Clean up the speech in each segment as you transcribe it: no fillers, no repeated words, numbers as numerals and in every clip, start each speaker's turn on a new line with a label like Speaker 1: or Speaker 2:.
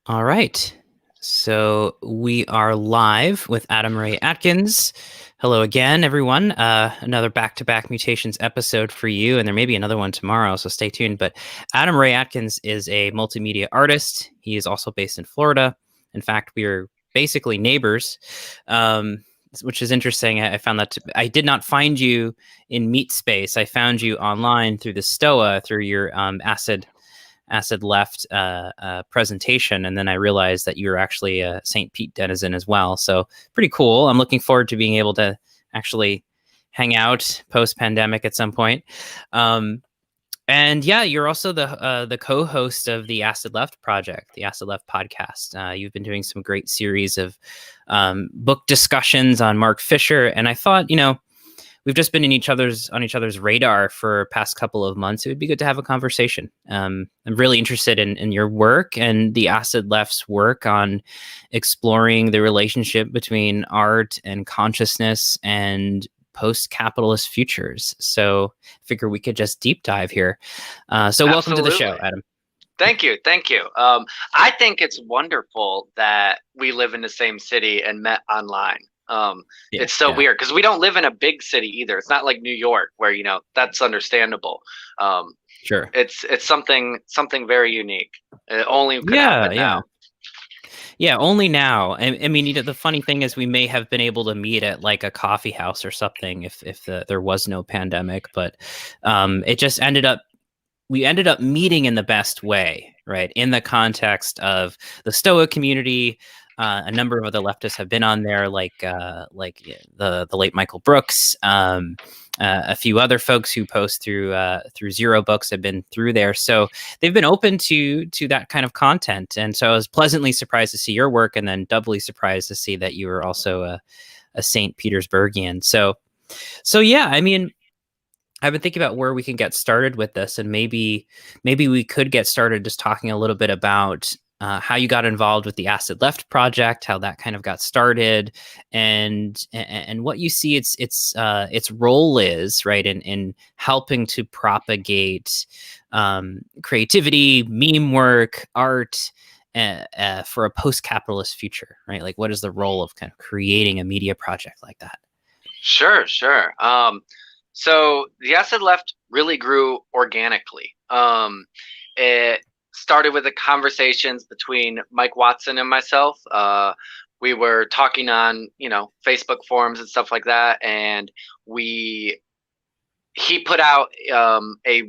Speaker 1: All right. So we are live with Adam Ray Atkins. Hello again, everyone. Another back-to-back Mutations episode for you, and there may be another one tomorrow, so stay tuned. But Adam Ray Atkins is a multimedia artist. He is also based in Florida. In fact, we are basically neighbors, which is interesting. I found that I did not find you in Meet Space. I found you online through the Stoa, through your Acid Left presentation, and then I realized that you're actually a St. Pete denizen as well. So pretty cool. I'm looking forward to being able to actually hang out post-pandemic at some point. And yeah, you're also the co-host of the Acid Left project, the Acid Left podcast. You've been doing some great series of book discussions on Mark Fisher, and I thought, we've just been on each other's radar for past couple of months. It would be good to have a conversation. I'm really interested in your work and the Acid Left's work on exploring the relationship between art and consciousness and post-capitalist futures. So I figure we could just deep dive here. So welcome to the show, Adam.
Speaker 2: Thank you. I think it's wonderful that we live in the same city and met online. It's so weird because we don't live in a big city either. It's not like New York where, that's understandable.
Speaker 1: Sure.
Speaker 2: It's something very unique. It only could happen now.
Speaker 1: Yeah, only now. I mean, the funny thing is we may have been able to meet at like a coffee house or something if there was no pandemic, but it just we ended up meeting in the best way, right? In the context of the Stoa community. A number of other leftists have been on there, like the late Michael Brooks. A few other folks who post through Zero Books have been through there, so they've been open to that kind of content. And so I was pleasantly surprised to see your work, and then doubly surprised to see that you were also a St. Petersburgian. So yeah, I mean, I've been thinking about where we can get started with this, and maybe we could get started just talking a little bit about how you got involved with the Acid Left project, how that kind of got started, and what you see its role is, right, in helping to propagate creativity, meme work, art for a post-capitalist future, right? Like, what is the role of kind of creating a media project like that?
Speaker 2: Sure. So the Acid Left really grew organically. It started with the conversations between Mike Watson and myself. We were talking on, Facebook forums and stuff like that, and he put out a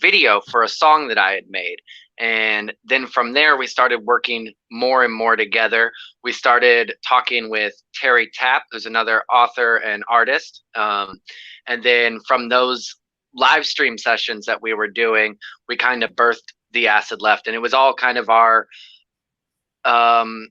Speaker 2: video for a song that I had made. And then from there, we started working more and more together. We started talking with Terry Tapp, who's another author and artist. And then from those live stream sessions that we were doing, we kind of birthed the Acid Left. And it was all kind of our the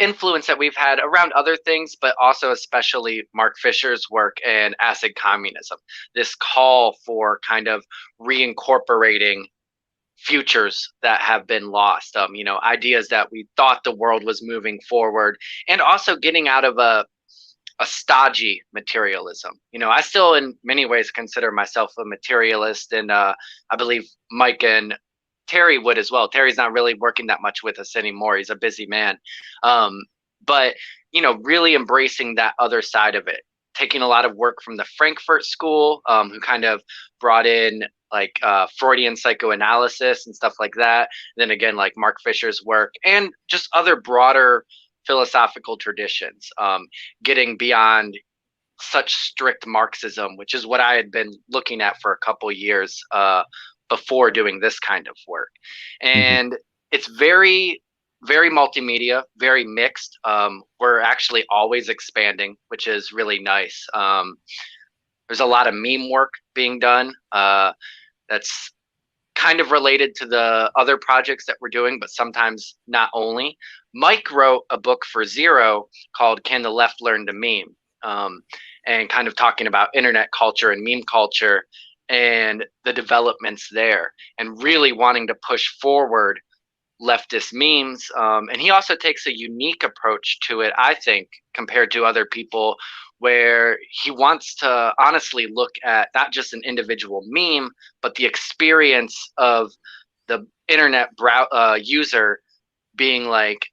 Speaker 2: influence that we've had around other things, but also especially Mark Fisher's work and acid communism, this call for kind of reincorporating futures that have been lost, ideas that we thought the world was moving forward, and also getting out of a stodgy materialism. I still in many ways consider myself a materialist, and I believe Mike and Terry would as well. Terry's not really working that much with us anymore. He's a busy man. But, really embracing that other side of it, taking a lot of work from the Frankfurt School, who kind of brought in like Freudian psychoanalysis and stuff like that. And then again, like Mark Fisher's work and just other broader philosophical traditions, getting beyond such strict Marxism, which is what I had been looking at for a couple years before doing this kind of work. And it's very, very multimedia, very mixed. We're actually always expanding, which is really nice. There's a lot of meme work being done that's kind of related to the other projects that we're doing, but sometimes not only. Mike wrote a book for Zero called Can the Left Learn to Meme? And kind of talking about internet culture and meme culture and the developments there, and really wanting to push forward leftist memes. And he also takes a unique approach to it, I think, compared to other people, where he wants to honestly look at not just an individual meme, but the experience of the internet user being like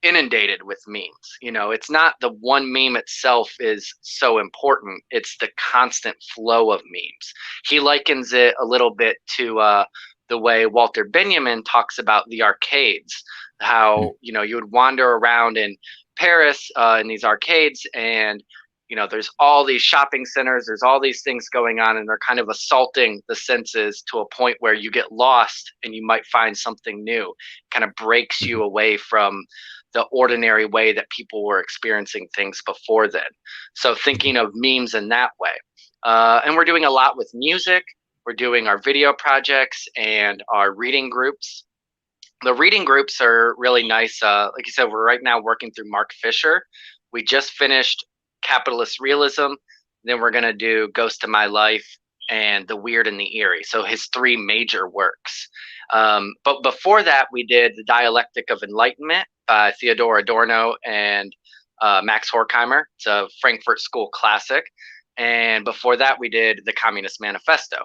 Speaker 2: inundated with memes. You know, it's not the one meme itself is so important, it's the constant flow of memes. He likens it a little bit to the way Walter Benjamin talks about the arcades, how, you know, you would wander around in Paris in these arcades, and you know, there's all these shopping centers, there's all these things going on, and they're kind of assaulting the senses to a point where you get lost and you might find something new. Kind of breaks you away from the ordinary way that people were experiencing things before then. So thinking of memes in that way. And we're doing a lot with music. We're doing our video projects and our reading groups. The reading groups are really nice. Like you said, we're right now working through Mark Fisher. We just finished Capitalist Realism. Then we're going to do Ghost of My Life and The Weird and the Eerie. So his three major works. But before that, we did The Dialectic of Enlightenment by Theodor Adorno and Max Horkheimer. It's a Frankfurt School classic. And before that, we did The Communist Manifesto.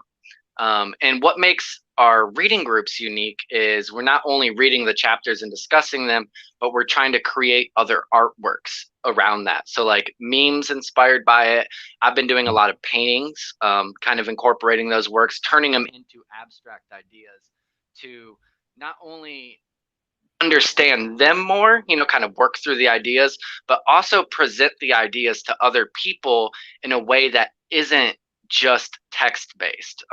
Speaker 2: And what makes our reading groups unique is we're not only reading the chapters and discussing them, but we're trying to create other artworks around that. So like memes inspired by it. I've been doing a lot of paintings, kind of incorporating those works, turning them into abstract ideas to not only understand them more, you know, kind of work through the ideas, but also present the ideas to other people in a way that isn't just text based.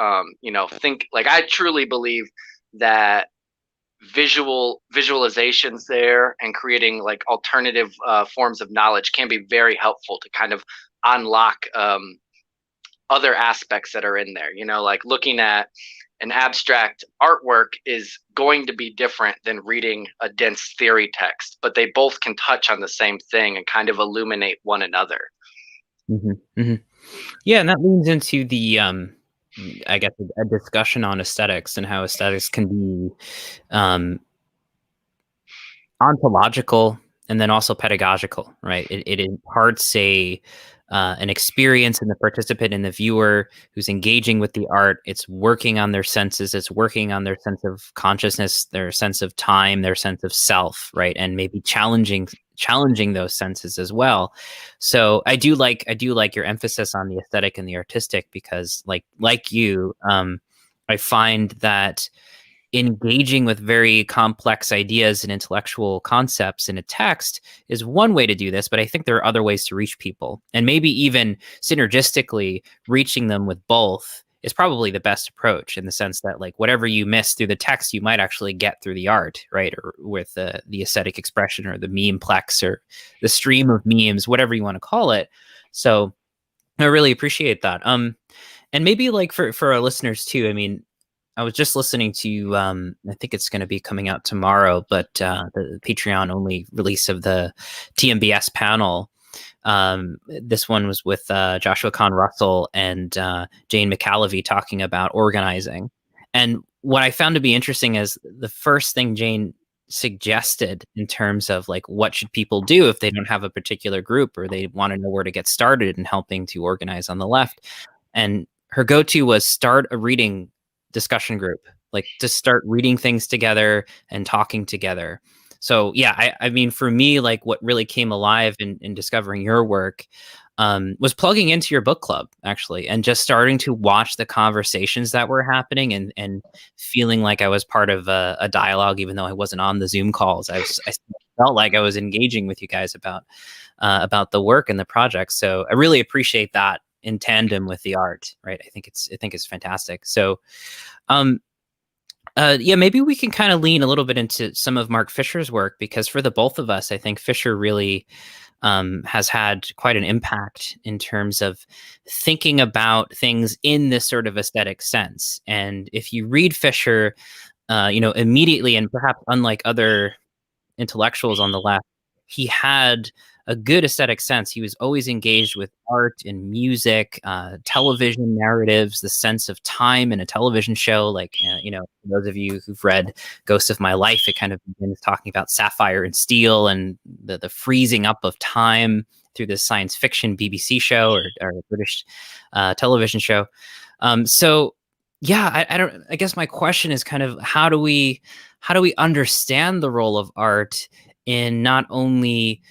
Speaker 2: You know, think like I truly believe that visualizations there and creating like alternative forms of knowledge can be very helpful to kind of unlock other aspects that are in there. You know, like looking at an abstract artwork is going to be different than reading a dense theory text, but they both can touch on the same thing and kind of illuminate one another.
Speaker 1: Mm-hmm. Mm-hmm. Yeah, and that leads into the I guess a discussion on aesthetics and how aesthetics can be ontological and then also pedagogical, right? It imparts an experience in the participant and the viewer who's engaging with the art. It's working on their senses. It's working on their sense of consciousness, their sense of time, their sense of self, right? And maybe challenging those senses as well. So I do like your emphasis on the aesthetic and the artistic, because like you, I find that engaging with very complex ideas and intellectual concepts in a text is one way to do this, but I think there are other ways to reach people, and maybe even synergistically reaching them with both is probably the best approach, in the sense that like whatever you miss through the text, you might actually get through the art, right? Or with the aesthetic expression or the memeplex or the stream of memes, whatever you want to call it. So I really appreciate that. And maybe like for our listeners too, I mean, I was just listening to, I think it's going to be coming out tomorrow, but the Patreon only release of the TMBS panel. This one was with Joshua Kahn Russell and Jane McAlevey talking about organizing. And what I found to be interesting is the first thing Jane suggested in terms of like, what should people do if they don't have a particular group or they want to know where to get started in helping to organize on the left. And her go-to was start a reading discussion group, like to start reading things together and talking together. So yeah, I mean, for me, like what really came alive in discovering your work was plugging into your book club, actually, and just starting to watch the conversations that were happening and feeling like I was part of a dialogue, even though I wasn't on the Zoom calls. I felt like I was engaging with you guys about the work and the project. So I really appreciate that in tandem with the art, right? I think it's fantastic. So, yeah, maybe we can kind of lean a little bit into some of Mark Fisher's work, because for the both of us, I think Fisher really has had quite an impact in terms of thinking about things in this sort of aesthetic sense. And if you read Fisher, you know, immediately, and perhaps unlike other intellectuals on the left, he had a good aesthetic sense. He was always engaged with art and music, television narratives, the sense of time in a television show. Like, you know, for those of you who've read Ghost of My Life, it kind of begins talking about sapphire and steel and the freezing up of time through this science fiction BBC show or British television show. So yeah, I don't. I guess my question is kind of how do we understand the role of art in not only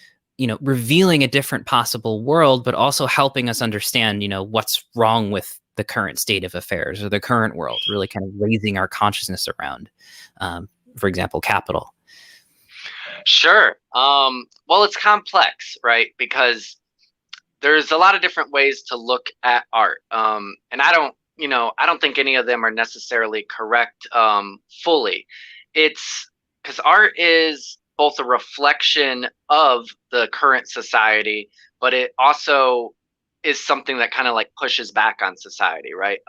Speaker 1: revealing a different possible world, but also helping us understand what's wrong with the current state of affairs or the current world. Really, kind of raising our consciousness around, for example, capital.
Speaker 2: Sure. Well, it's complex, right? Because there's a lot of different ways to look at art, and I don't think any of them are necessarily correct fully. It's because art is both a reflection of the current society, but it also is something that kind of like pushes back on society, right?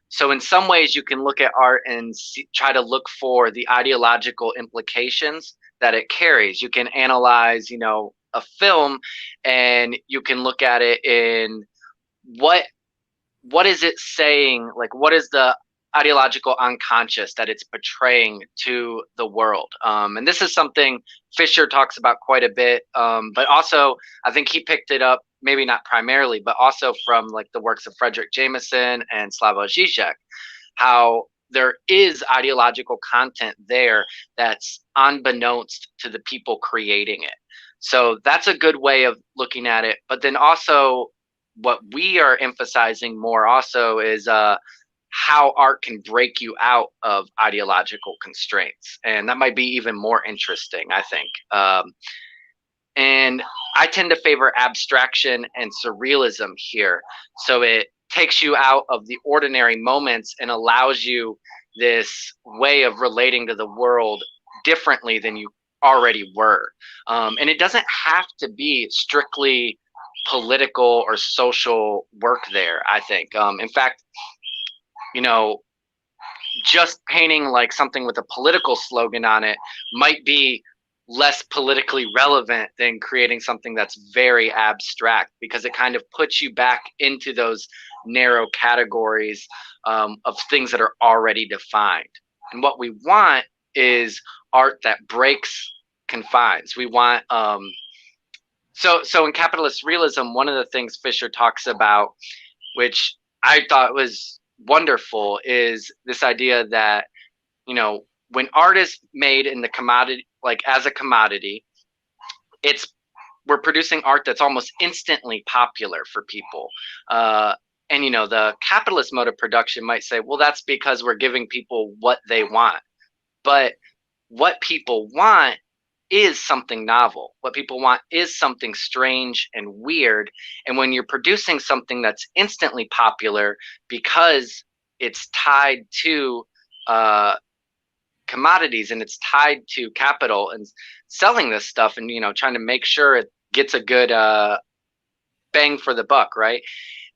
Speaker 2: So in some ways, you can look at art and try to look for the ideological implications that it carries. You can analyze, a film, and you can look at it in what what is it saying, like what is the ideological unconscious that it's portraying to the world. And this is something Fisher talks about quite a bit, but also I think he picked it up, maybe not primarily, but also from like the works of Frederick Jameson and Slavoj Žižek, how there is ideological content there that's unbeknownst to the people creating it. So that's a good way of looking at it. But then also, what we are emphasizing more also is how art can break you out of ideological constraints, and that might be even more interesting, I think. And I tend to favor abstraction and surrealism here. So it takes you out of the ordinary moments and allows you this way of relating to the world differently than you already were. And it doesn't have to be strictly political or social work there, I think. In fact, you know, just painting like something with a political slogan on it might be less politically relevant than creating something that's very abstract, because it kind of puts you back into those narrow categories of things that are already defined. And what we want is art that breaks confines. We want so in capitalist realism, one of the things Fisher talks about, which I thought was wonderful, is this idea that, when art is made in the commodity, like as a commodity, it's we're producing art that's almost instantly popular for people. And the capitalist mode of production might say, well, that's because we're giving people what they want. But what people want is something novel. What people want is something strange and weird. And when you're producing something that's instantly popular because it's tied to commodities and it's tied to capital and selling this stuff, and trying to make sure it gets a good bang for the buck, right?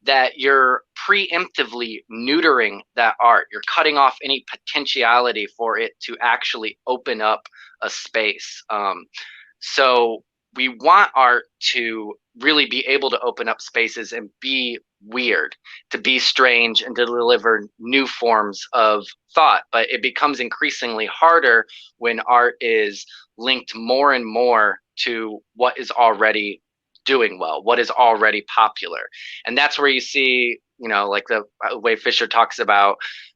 Speaker 2: That you're preemptively neutering that art. You're cutting off any potentiality for it to actually open up a space. So we want art to really be able to open up spaces and be weird, to be strange, and to deliver new forms of thought. But it becomes increasingly harder when art is linked more and more to what is already doing well, what is already popular. And that's where you see, like the way Fisher talks about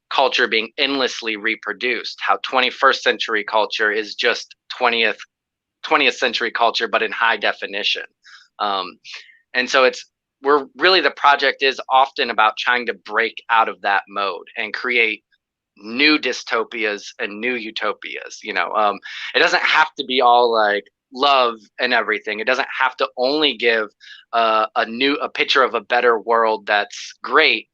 Speaker 2: culture being endlessly reproduced, how 21st century culture is just 20th century culture, but in high definition. And so the project is often about trying to break out of that mode and create new dystopias and new utopias. It doesn't have to be all like love and everything. It doesn't have to only give a picture of a better world that's great.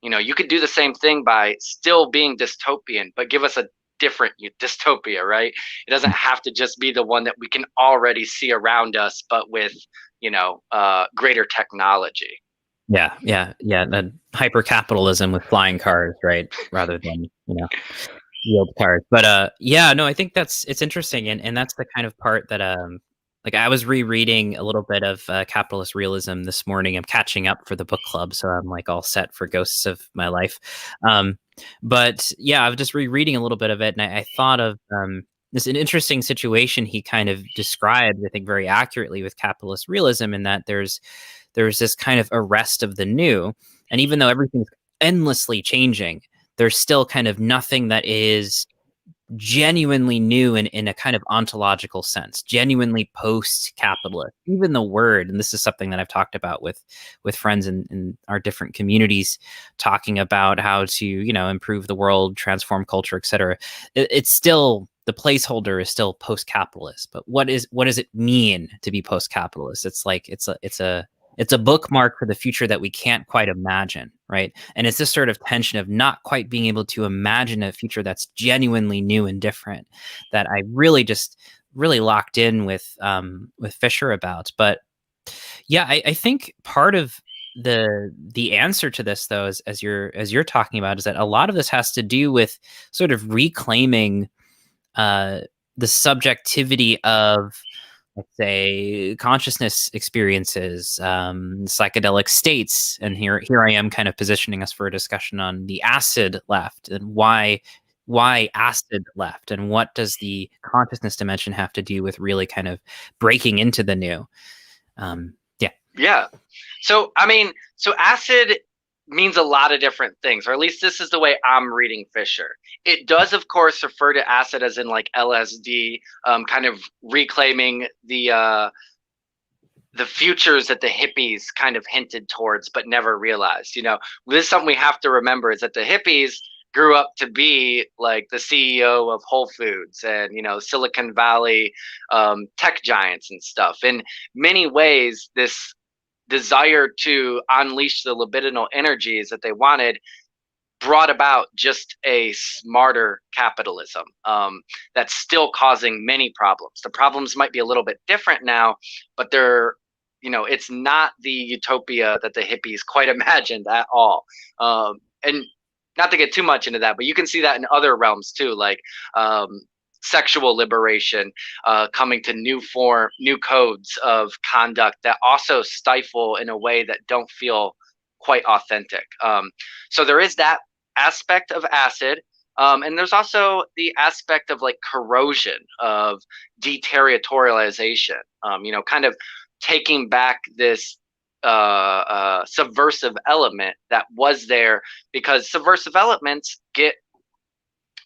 Speaker 2: You could do the same thing by still being dystopian, but give us a different dystopia, right? It doesn't have to just be the one that we can already see around us, but with greater technology.
Speaker 1: Yeah. Hyper capitalism with flying cars, right? Rather than wheeled cars. But yeah, no, I think it's interesting, and that's the kind of part that like I was rereading a little bit of capitalist realism this morning. I'm catching up for the book club, so I'm like all set for Ghosts of My Life. But yeah, I was just rereading a little bit of it, and I thought of this an interesting situation he kind of described, I think, very accurately with capitalist realism, in that there's this kind of arrest of the new, and even though everything's endlessly changing, there's still kind of nothing that is genuinely new in a kind of ontological sense, genuinely post-capitalist. Even the word, and this is something that I've talked about with friends in our different communities, talking about how to, you know, improve the world, transform culture, etc. It's still, the placeholder is still post-capitalist. But what does it mean to be post-capitalist? It's like it's a bookmark for the future that we can't quite imagine, right? And it's this sort of tension of not quite being able to imagine a future that's genuinely new and different that I really locked in with Fisher about. But yeah, I think part of the answer to this, though, as you're talking about, is that a lot of this has to do with sort of reclaiming the subjectivity of, let's say, consciousness experiences, psychedelic states. And here I am kind of positioning us for a discussion on the acid left and why acid left, and what does the consciousness dimension have to do with really kind of breaking into the new. Yeah.
Speaker 2: Yeah. So, I mean, so acid means a lot of different things, or at least this is the way I'm reading Fisher. It does, of course, refer to acid as in like LSD, kind of reclaiming the futures that the hippies kind of hinted towards but never realized. You know, this is something we have to remember, is that the hippies grew up to be like the CEO of Whole Foods and, you know, Silicon Valley tech giants and stuff. In many ways, this desire to unleash the libidinal energies that they wanted brought about just a smarter capitalism that's still causing many problems. The problems might be a little bit different now, but they're, you know, it's not the utopia that the hippies quite imagined at all. And not to get too much into that, but you can see that in other realms too, like sexual liberation, coming to new codes of conduct that also stifle in a way that don't feel quite authentic. So there is that aspect of acid. And there's also the aspect of like corrosion, of deterritorialization, you know, kind of taking back this subversive element that was there, because subversive elements get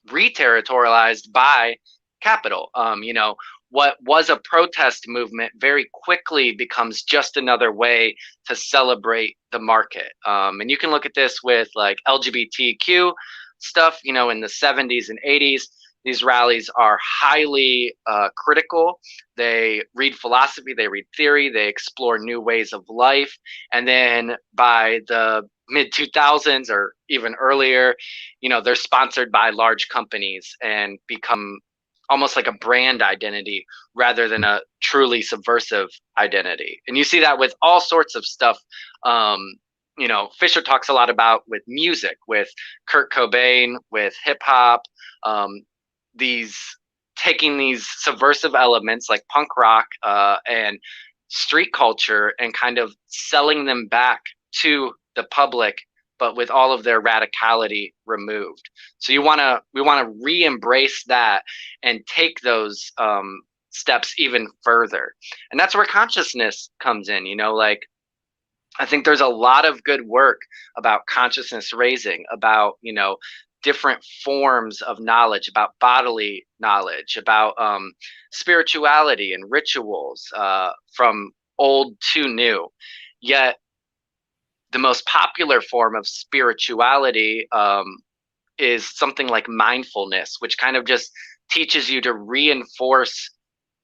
Speaker 2: reterritorialized by capital. You know, what was a protest movement very quickly becomes just another way to celebrate the market. And you can look at this with like LGBTQ stuff, you know, in the 70s and 80s. These rallies are highly critical. They read philosophy, they read theory, they explore new ways of life. And then by the mid 2000s or even earlier, you know, they're sponsored by large companies and become almost like a brand identity rather than a truly subversive identity. And you see that with all sorts of stuff. You know, Fisher talks a lot about with music, with Kurt Cobain, with hip hop, these taking these subversive elements like punk rock and street culture and kind of selling them back to the public, but with all of their radicality removed. So we want to re-embrace that and take those steps even further. And that's where consciousness comes in. You know, like I think there's a lot of good work about consciousness raising, about, you know, different forms of knowledge, about bodily knowledge, about spirituality and rituals, from old to new. Yet the most popular form of spirituality is something like mindfulness, which kind of just teaches you to reinforce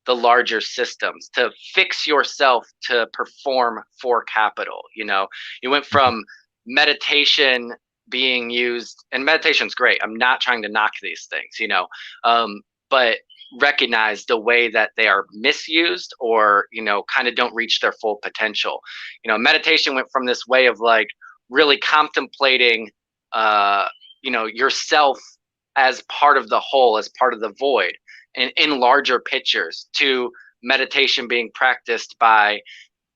Speaker 2: the larger systems, to fix yourself to perform for capital. You know, you went from meditation being used, and meditation's great. I'm not trying to knock these things, you know, but recognize the way that they are misused or, you know, kind of don't reach their full potential. You know, meditation went from this way of like really contemplating, you know, yourself as part of the whole, as part of the void, and in larger pictures, to meditation being practiced by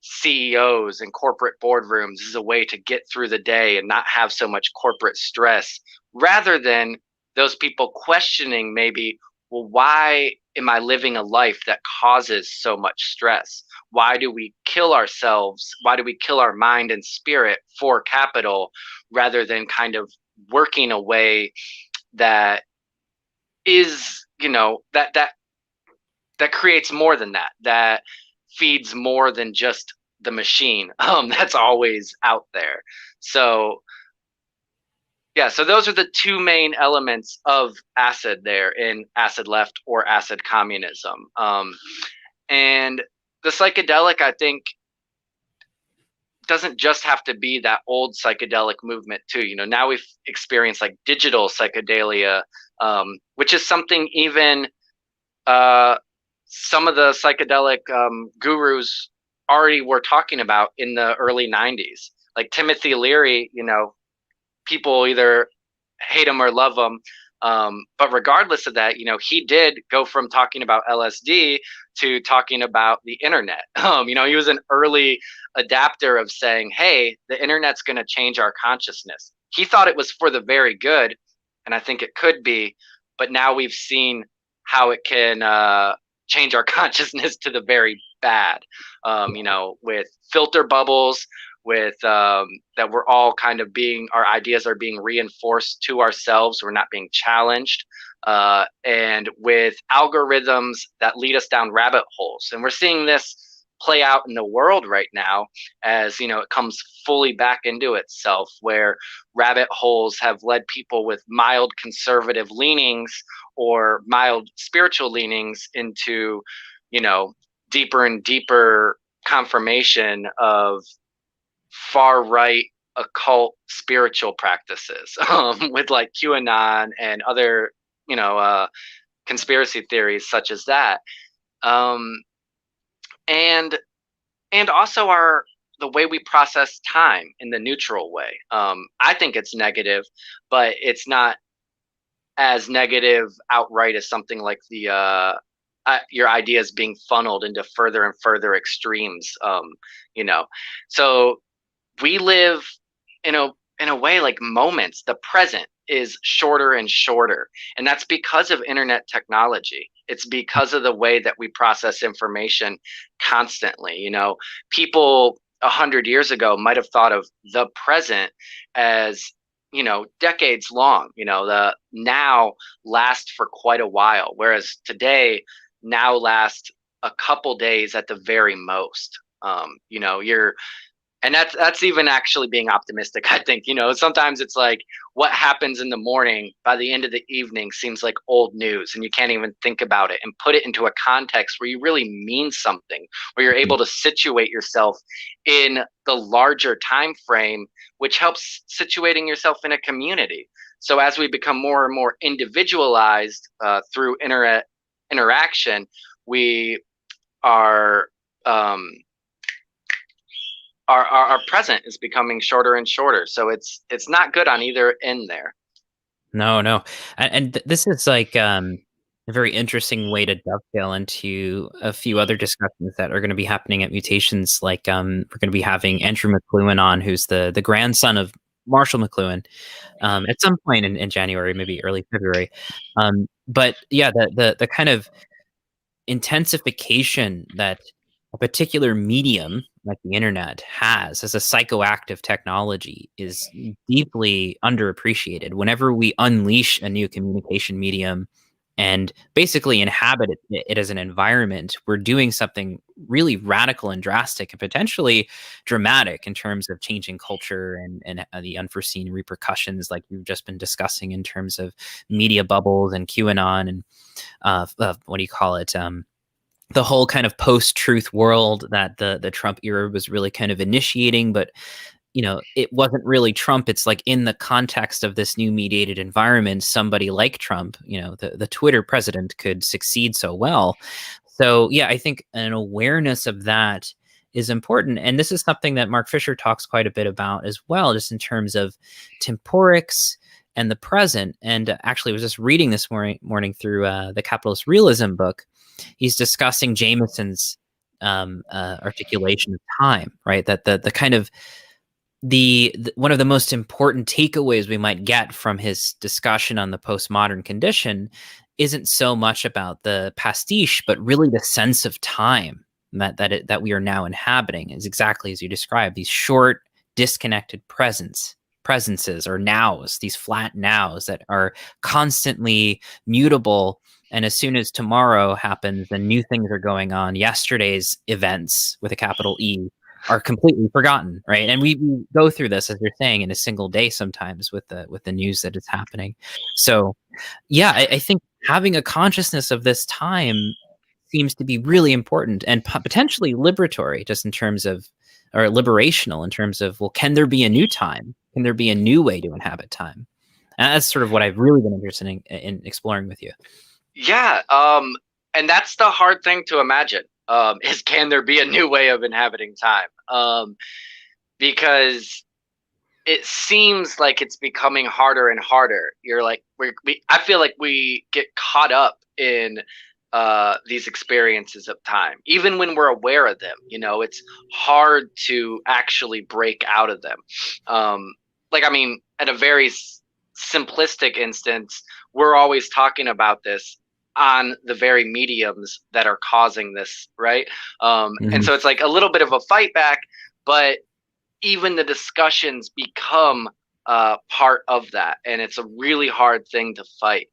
Speaker 2: CEOs and corporate boardrooms as a way to get through the day and not have so much corporate stress, rather than those people questioning maybe, well, why am I living a life that causes so much stress? Why do we kill ourselves? Why do we kill our mind and spirit for capital rather than kind of working a way that is, that creates more than that, that feeds more than just the machine that's always out there. So yeah, so those are the two main elements of acid there in acid left or acid communism. And the psychedelic, I think, doesn't just have to be that old psychedelic movement too. Now we've experienced like digital psychedelia, which is something even uh, some of the psychedelic gurus already were talking about in the early 90s. Like Timothy Leary, people either hate him or love him. But regardless of that, he did go from talking about LSD to talking about the internet. He was an early adapter of saying, hey, the internet's going to change our consciousness. He thought it was for the very good, and I think it could be, but now we've seen how it can change our consciousness to the very bad, with filter bubbles, with that we're all kind of our ideas are being reinforced to ourselves, we're not being challenged, and with algorithms that lead us down rabbit holes. And we're seeing this play out in the world right now as it comes fully back into itself, where rabbit holes have led people with mild conservative leanings or mild spiritual leanings into deeper and deeper confirmation of far right occult spiritual practices, with like QAnon and other conspiracy theories such as that, and also the way we process time in the neutral way. I think it's negative, but it's not as negative outright as something like the your ideas being funneled into further and further extremes. So we live in a way like moments. The present is shorter and shorter, and that's because of internet technology. It's because of the way that we process information constantly. People 100 years ago might have thought of the present as decades long. The now lasts for quite a while, whereas today now lasts a couple days at the very most. You're and that's even actually being optimistic. I think sometimes it's like what happens in the morning by the end of the evening seems like old news, and you can't even think about it and put it into a context where you really mean something, where you're able to situate yourself in the larger time frame, which helps situating yourself in a community. So as we become more and more individualized through internet interaction, we are our present is becoming shorter and shorter. So it's not good on either end there.
Speaker 1: No. And this is like a very interesting way to dovetail into a few other discussions that are going to be happening at Mutations. Like we're going to be having Andrew McLuhan on, who's the grandson of Marshall McLuhan, at some point in January, maybe early February. But yeah, the kind of intensification that a particular medium like the internet has as a psychoactive technology is deeply underappreciated. Whenever we unleash a new communication medium and basically inhabit it as an environment, we're doing something really radical and drastic and potentially dramatic in terms of changing culture and the unforeseen repercussions like we've just been discussing in terms of media bubbles and QAnon and what do you call it? The whole kind of post-truth world that the Trump era was really kind of initiating, but it wasn't really Trump. It's like in the context of this new mediated environment, somebody like Trump, the Twitter president could succeed so well. So yeah, I think an awareness of that is important. And this is something that Mark Fisher talks quite a bit about as well, just in terms of temporics and the present. And actually I was just reading this morning through the Capitalist Realism book. He's discussing Jameson's articulation of time, right? That the kind of the one of the most important takeaways we might get from his discussion on the postmodern condition isn't so much about the pastiche, but really the sense of time that we are now inhabiting is exactly as you described, these short, disconnected presents. presences or nows, these flat nows that are constantly mutable. And as soon as tomorrow happens, then new things are going on. Yesterday's events with a capital E are completely forgotten, right? And we go through this, as you're saying, in a single day sometimes with the news that is happening. So yeah, I think having a consciousness of this time seems to be really important and potentially liberatory, just in terms of, or liberational in terms of, well, can there be a new time? Can there be a new way to inhabit time? And that's sort of what I've really been interested in exploring with you.
Speaker 2: Yeah, and that's the hard thing to imagine. Is can there be a new way of inhabiting time? Because it seems like it's becoming harder and harder. You're like, I feel like we get caught up in these experiences of time, even when we're aware of them. You know, it's hard to actually break out of them. Like, I mean, at a very simplistic instance, we're always talking about this on the very mediums that are causing this, right? And
Speaker 1: Mm-hmm.
Speaker 2: so it's like a little bit of a fight back, but even the discussions become part of that, and it's a really hard thing to fight.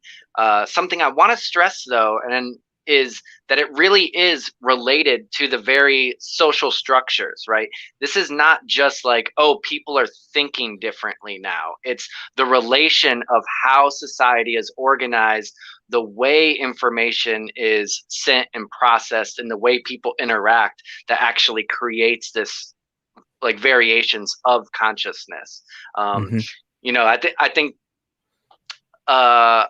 Speaker 2: Something I want to stress, though, and is that it really is related to the very social structures, right? This is not just like, oh, people are thinking differently now. It's the relation of how society is organized, the way information is sent and processed, and the way people interact that actually creates this like variations of consciousness. Um,
Speaker 1: Mm-hmm.
Speaker 2: I think uh,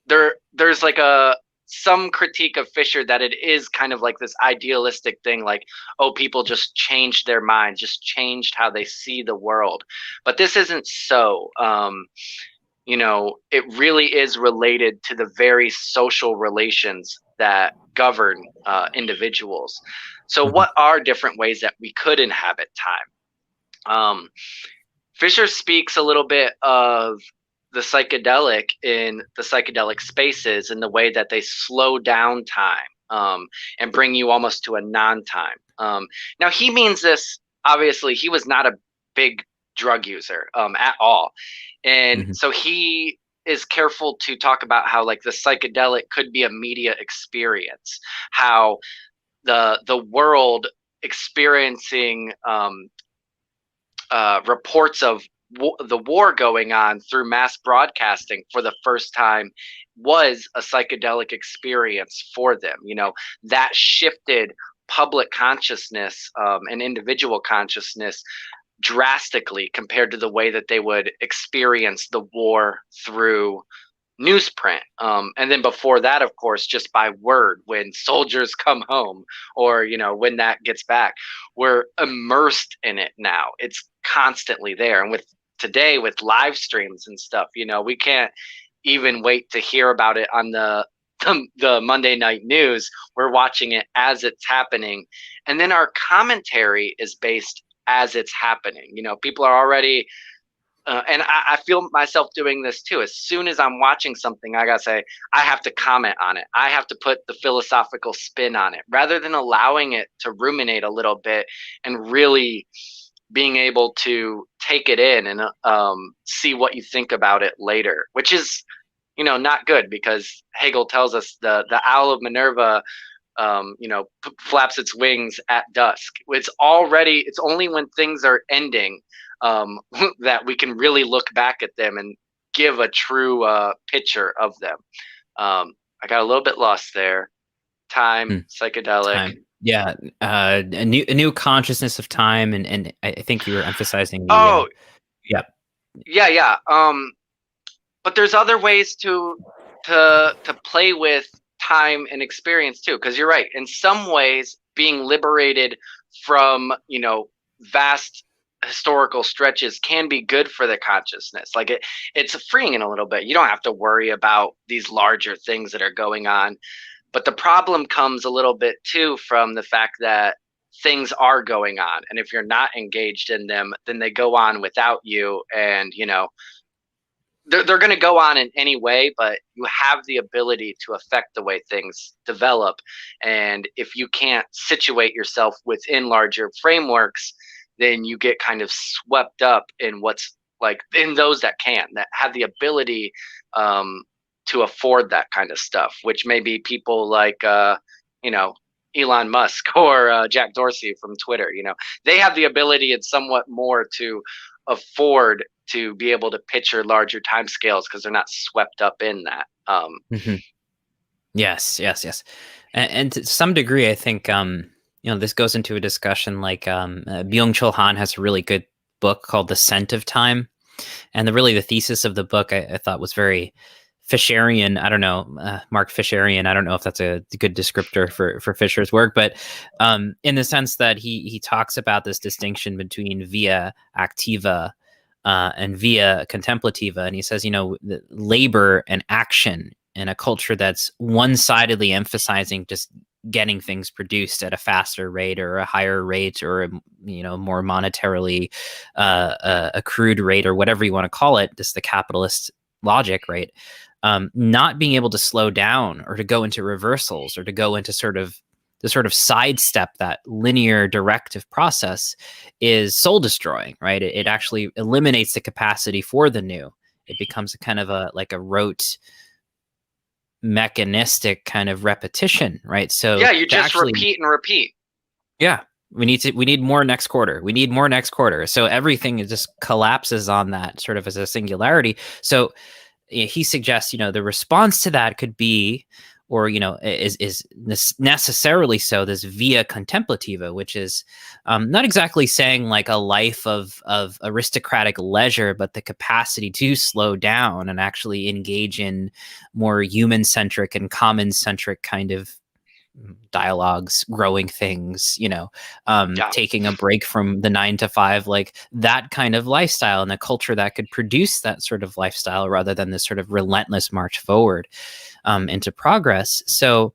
Speaker 2: there's like a some critique of Fisher that it is kind of like this idealistic thing, like, oh, people just changed their minds, just changed how they see the world. But this isn't so. It really is related to the very social relations that govern individuals. So,
Speaker 1: Mm-hmm.
Speaker 2: what are different ways that we could inhabit time? Fisher speaks a little bit of the psychedelic in the psychedelic spaces and the way that they slow down time, and bring you almost to a non-time. Now, he means this, obviously, he was not a big drug user at all. And
Speaker 1: Mm-hmm.
Speaker 2: so he is careful to talk about how like the psychedelic could be a media experience, how the world experiencing reports of the war going on through mass broadcasting for the first time was a psychedelic experience for them. That shifted public consciousness and individual consciousness drastically compared to the way that they would experience the war through newsprint. And then before that, of course, just by word when soldiers come home, or when that gets back. We're immersed in it now. It's constantly there. And with today, with live streams and stuff, we can't even wait to hear about it on the Monday night news. We're watching it as it's happening, and then our commentary is based as it's happening. People are already and I feel myself doing this too. As soon as I'm watching something, I gotta say, I have to comment on it. I have to put the philosophical spin on it, rather than allowing it to ruminate a little bit and really being able to take it in and see what you think about it later, which is, not good, because Hegel tells us the owl of Minerva flaps its wings at dusk. It's only when things are ending that we can really look back at them and give a true picture of them. I got a little bit lost there. Time,
Speaker 1: Hmm.
Speaker 2: psychedelic.
Speaker 1: Time. Yeah. A new consciousness of time. And I think you were emphasizing the,
Speaker 2: Oh,
Speaker 1: yeah.
Speaker 2: yeah, yeah. But there's other ways to play with time and experience too, because you're right. In some ways, being liberated from vast historical stretches can be good for the consciousness. Like it's freeing in a little bit. You don't have to worry about these larger things that are going on. But the problem comes a little bit too from the fact that things are going on, and if you're not engaged in them, then they go on without you. And they're going to go on in any way, but you have the ability to affect the way things develop. And if you can't situate yourself within larger frameworks, then you get kind of swept up in what's like in those that have the ability to afford that kind of stuff, which may be people like you know, Elon Musk or Jack Dorsey from Twitter. You know, they have the ability and somewhat more to afford to be able to picture larger time scales because they're not swept up in that.
Speaker 1: Mhm. Yes, yes, yes. And to some degree, I think this goes into a discussion like Byung-Chul Han has a really good book called The Scent of Time, and the thesis of the book I thought was very Fisherian. I don't know, Mark Fisherian. I don't know if that's a good descriptor for Fisher's work, but in the sense that he talks about this distinction between via activa and via contemplativa, and he says, labor and action in a culture that's one-sidedly emphasizing just getting things produced at a faster rate or a higher rate or a more monetarily accrued rate or whatever you want to call it, just the capitalist logic, right? Not being able to slow down or to go into reversals or to go into to sort of sidestep that linear directive process is soul destroying, right? It actually eliminates the capacity for the new. It becomes a kind of a rote mechanistic kind of repetition, right? So
Speaker 2: Yeah, you
Speaker 1: to
Speaker 2: just
Speaker 1: actually,
Speaker 2: repeat and repeat.
Speaker 1: yeah, we need more next quarter. We need more next quarter. So everything just collapses on that sort of as a singularity. So he suggests, the response to that could be, or is necessarily so, this via contemplativa, which is not exactly saying like a life of aristocratic leisure, but the capacity to slow down and actually engage in more human centric and common centric kind of dialogues, growing things,
Speaker 2: Yeah.
Speaker 1: taking a break from the 9 to 5, like that kind of lifestyle and the culture that could produce that sort of lifestyle rather than this sort of relentless march forward into progress. So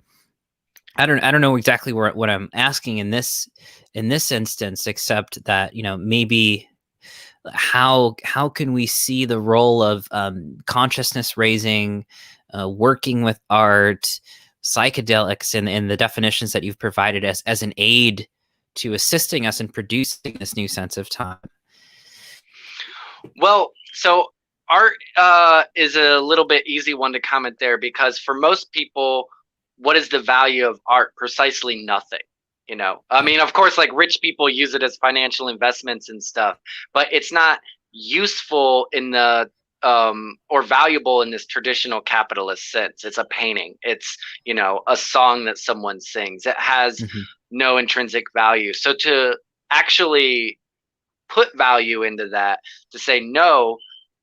Speaker 1: I don't know exactly what I'm asking in this instance, except that, maybe how can we see the role of consciousness raising, working with art, psychedelics, and the definitions that you've provided as an aid to assisting us in producing this new sense of time?
Speaker 2: Well, so art is a little bit easy one to comment there because for most people, what is the value of art? Precisely nothing. You know, I mean, of course, like rich people use it as financial investments and stuff, but it's not useful in the or valuable in this traditional capitalist sense. It's a painting. It's, a song that someone sings. It has
Speaker 1: Mhm.
Speaker 2: no intrinsic value. So to actually put value into that, to say no,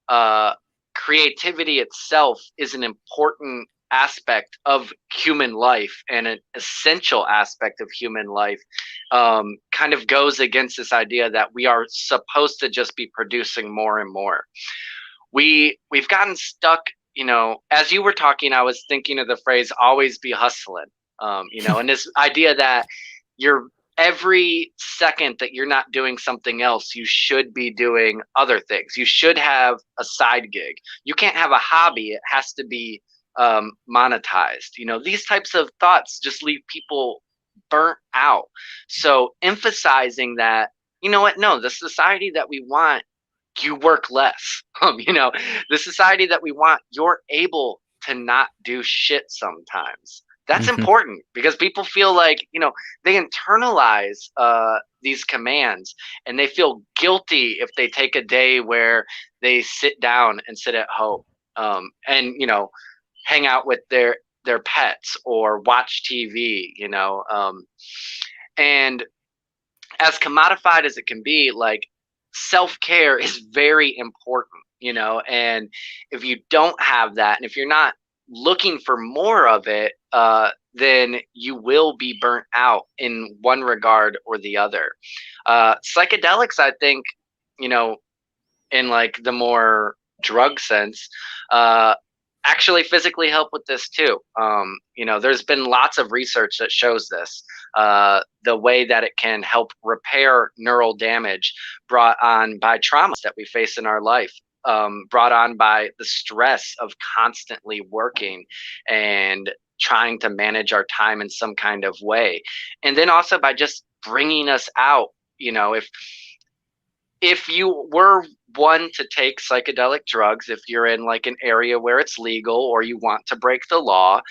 Speaker 2: uh, creativity itself is an important aspect of human life and an essential aspect of human life, kind of goes against this idea that we are supposed to just be producing more and more. We've gotten stuck, as you were talking, I was thinking of the phrase always be hustling, and this idea that you're every second that you're not doing something else, you should be doing other things. You should have a side gig. You can't have a hobby. It has to be monetized. These types of thoughts just leave people burnt out. So emphasizing that, you know what? No, the society that we want, you work less. The society that we want, you're able to not do shit sometimes. That's
Speaker 1: Mhm.
Speaker 2: important because people feel like, they internalize these commands and they feel guilty if they take a day where they sit down and sit at home, and, hang out with their pets or watch TV, and as commodified as it can be, like self-care is very important, and if you don't have that and if you're not looking for more of it, then you will be burnt out in one regard or the other. Psychedelics, I think, you know in like the more drug sense, uh, actually physically help with this too. There's been lots of research that shows this, the way that it can help repair neural damage brought on by traumas that we face in our life, brought on by the stress of constantly working and trying to manage our time in some kind of way. And then also by just bringing us out, if if you were one to take psychedelic drugs, if you're in like an area where it's legal or you want to break the law,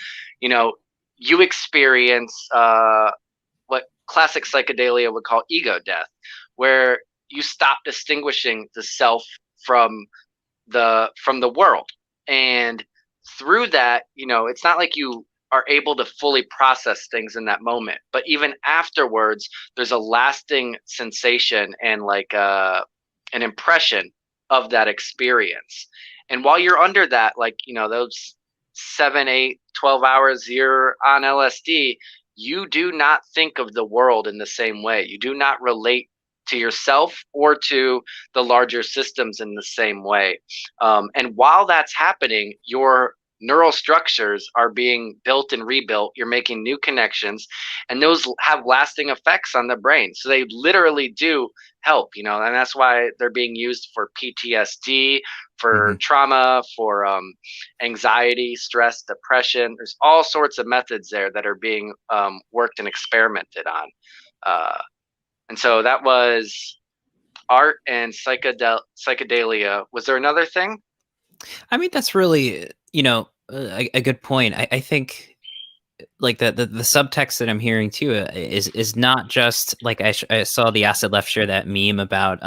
Speaker 2: you know, you experience what classic psychedelia would call ego death, where you stop distinguishing the self from the world. And through that, it's not like you are able to fully process things in that moment, but even afterwards there's a lasting sensation and like an impression of that experience. And while you're under that, like, those 7, 8, 12 hours you're on LSD, you do not think of the world in the same way. You do not relate to yourself or to the larger systems in the same way. And while that's happening, your neural structures are being built and rebuilt. You're making new connections, and those have lasting effects on the brain. So they literally do help, and that's why they're being used for PTSD, for
Speaker 1: Hmm.
Speaker 2: trauma, for anxiety, stress, depression. There's all sorts of methods there that are being worked and experimented on. And so that was art and psychedelia. Was there another thing?
Speaker 1: I mean, that's really, a good point. I think like the subtext that I'm hearing too is not just like I saw the Acid Left share that meme about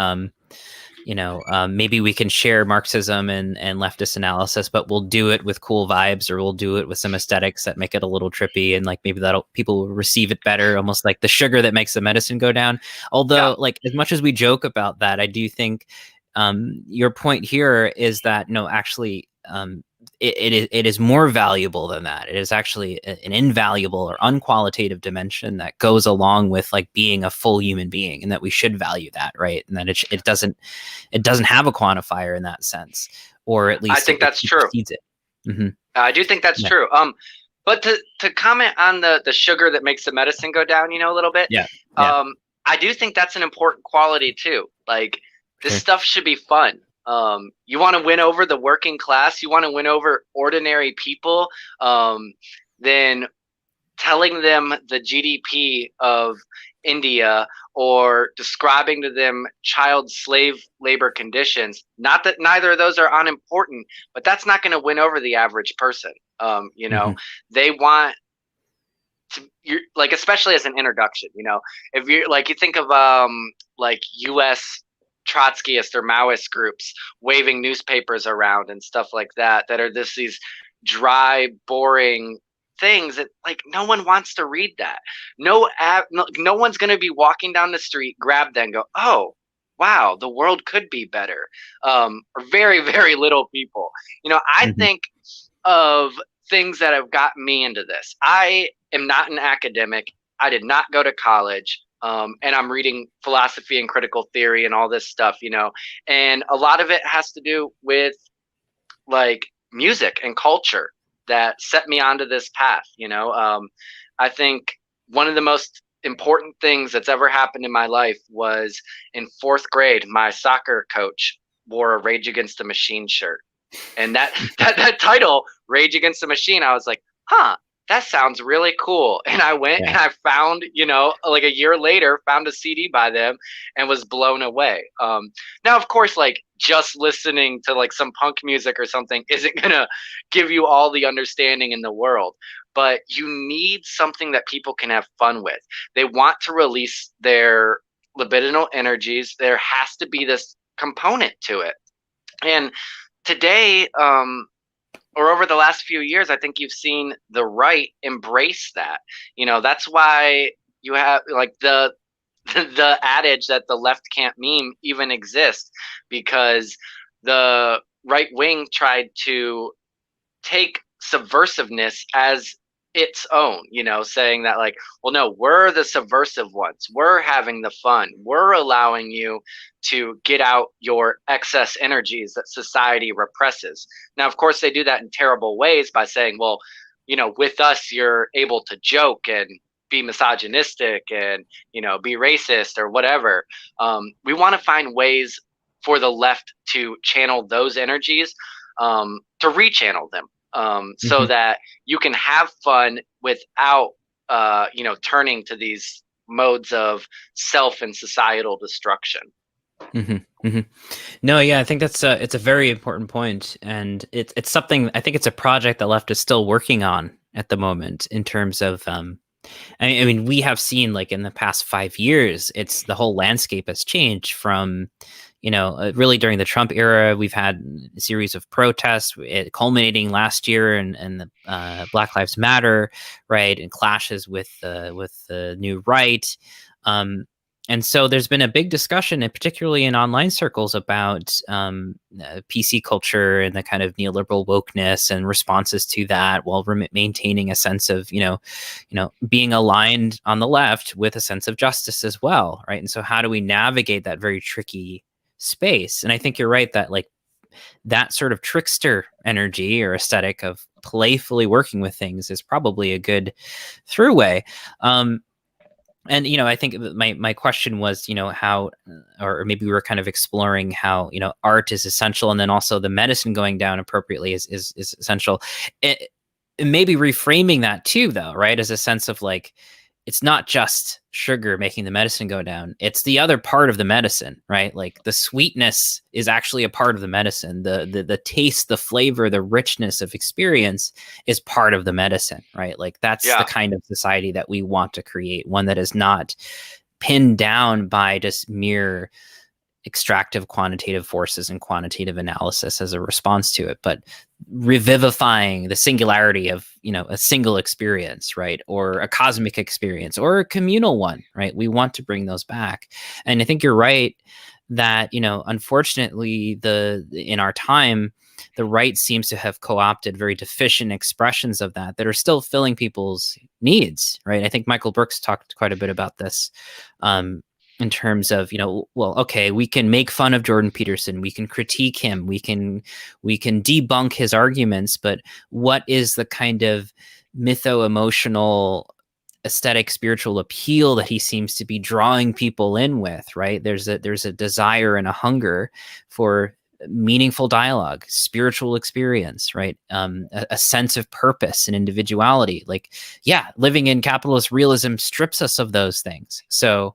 Speaker 1: maybe we can share Marxism and leftist analysis, but we'll do it with cool vibes, or we'll do it with some aesthetics that make it a little trippy, and like maybe that'll people will receive it better, almost like the sugar that makes the medicine go down.
Speaker 2: Yeah,
Speaker 1: Although, like as much as we joke about that, I do think your point here is that no, actually, it is more valuable than that. It is actually an invaluable or unqualitative dimension that goes along with like being a full human being, and that we should value that, right? And that it doesn't have a quantifier in that sense, or at
Speaker 2: I
Speaker 1: least
Speaker 2: think
Speaker 1: it
Speaker 2: that's true.
Speaker 1: supersedes it. Hmm.
Speaker 2: I do think that's
Speaker 1: Yeah,
Speaker 2: true. But to comment on the sugar that makes the medicine go down, a little bit.
Speaker 1: yeah, yeah,
Speaker 2: Um, I do think that's an important quality too. Like, this
Speaker 1: sure.
Speaker 2: stuff should be fun. You want to win over the working class, you want to win over ordinary people. Then telling them the GDP of India or describing to them child slave labor conditions. Not that neither of those are unimportant, but that's not going to win over the average person.
Speaker 1: Hmm.
Speaker 2: They want to, you're like, especially as an introduction, if you're like, you think of like US Trotskyist or Maoist groups waving newspapers around and stuff like that, that are these dry, boring things that, like, no one wants to read that. No one's going to be walking down the street, grab that and go, oh, wow, the world could be better. Or very, very little people. I
Speaker 1: Hmm.
Speaker 2: think of things that have gotten me into this. I am not an academic. I did not go to college. And I'm reading philosophy and critical theory and all this stuff, and a lot of it has to do with like music and culture that set me onto this path. I think one of the most important things that's ever happened in my life was in fourth grade, my soccer coach wore a Rage Against the Machine shirt, and that title, Rage Against the Machine, I was like, huh, that sounds really cool. And I went
Speaker 1: Yeah.
Speaker 2: and I found, like a year later, found a CD by them and was blown away. Now, of course, like, just listening to like some punk music or something isn't gonna give you all the understanding in the world, but you need something that people can have fun with. They want to release their libidinal energies. There has to be this component to it. And today, or over the last few years, I think you've seen the right embrace that. That's why you have like the adage that the left can't meme even exists, because the right wing tried to take subversiveness as its own, saying that, like, well, no, we're the subversive ones. We're having the fun. We're allowing you to get out your excess energies that society represses. Now, of course, they do that in terrible ways by saying, well, with us, you're able to joke and be misogynistic and, be racist or whatever. We want to find ways for the left to channel those energies, to rechannel them, so
Speaker 1: Hmm.
Speaker 2: that you can have fun without, turning to these modes of self and societal destruction.
Speaker 1: No, yeah, I think that's it's a very important point, and it's something I think it's a project the left is still working on at the moment in terms of I mean, we have seen like in the past 5 years, it's the whole landscape has changed from, really during the Trump era, we've had a series of protests, culminating last year and the Black Lives Matter, right, and clashes with the new right. Um, and so there's been a big discussion, and particularly in online circles, about PC culture and the kind of neoliberal wokeness and responses to that, while maintaining a sense of being aligned on the left with a sense of justice as well, right? And so how do we navigate that very tricky space? And I think you're right that like that sort of trickster energy or aesthetic of playfully working with things is probably a good throughway. And I think my question was, how, or maybe we were kind of exploring how art is essential, and then also the medicine going down appropriately is essential. It maybe reframing that too, though, right, as a sense of like, it's not just sugar making the medicine go down, it's the other part of the medicine, right? Like the sweetness is actually a part of the medicine, the taste, the flavor, the richness of experience is part of the medicine, right? Like that's the
Speaker 2: Yeah.
Speaker 1: kind of society that we want to create, one that is not pinned down by just mere extractive quantitative forces and quantitative analysis as a response to it, but revivifying the singularity of a single experience, right, or a cosmic experience or a communal one, right? We want to bring those back. And I think you're right that unfortunately in our time, the right seems to have co-opted very deficient expressions of that are still filling people's needs, right? I think Michael Brooks talked quite a bit about this, in terms of, well, okay, we can make fun of Jordan Peterson, we can critique him, we can debunk his arguments, but what is the kind of mytho-emotional aesthetic spiritual appeal that he seems to be drawing people in with, right? There's a desire and a hunger for meaningful dialogue, spiritual experience, right? A sense of purpose and individuality. Like, yeah, living in capitalist realism strips us of those things. So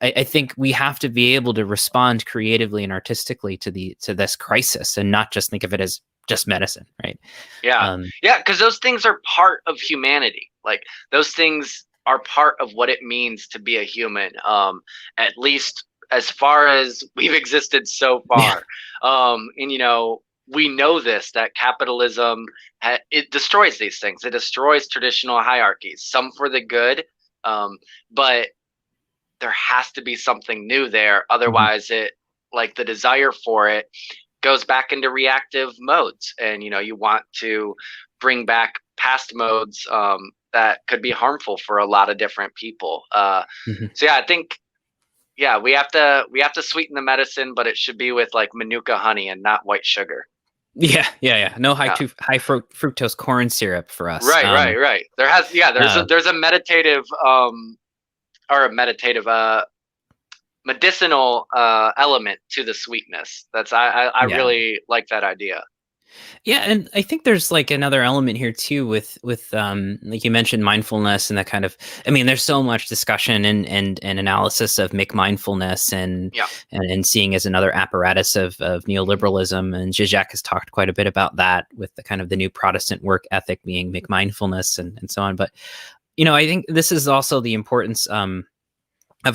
Speaker 1: I think we have to be able to respond creatively and artistically to this crisis, and not just think of it as just medicine, right?
Speaker 2: Yeah. Yeah, because those things are part of humanity. Like those things are part of what it means to be a human. At least as far as we've existed so
Speaker 1: Yeah.
Speaker 2: far. And we know this, that capitalism it destroys these things. It destroys traditional hierarchies, some for the good, but there has to be something new there.
Speaker 1: Mhm.
Speaker 2: Otherwise, it like the desire for it goes back into reactive modes, and you want to bring back past modes that could be harmful for a lot of different people.
Speaker 1: Mhm.
Speaker 2: So yeah, I think we have to sweeten the medicine, but it should be with like manuka honey and not white sugar.
Speaker 1: Yeah. No
Speaker 2: Yeah.
Speaker 1: high fructose corn syrup for us.
Speaker 2: Right. There's a
Speaker 1: Uh,
Speaker 2: there's a meditative or a meditative medicinal element to the sweetness. I
Speaker 1: yeah.
Speaker 2: really like that idea.
Speaker 1: Yeah, and I think there's like another element here too with like you mentioned mindfulness and that kind of, I mean, there's so much discussion and analysis of mindfulness
Speaker 2: Yeah.
Speaker 1: and seeing as another apparatus of neoliberalism, and Zizek has talked quite a bit about that with the kind of the new Protestant work ethic being mindfulness and so on. But I think this is also the importance of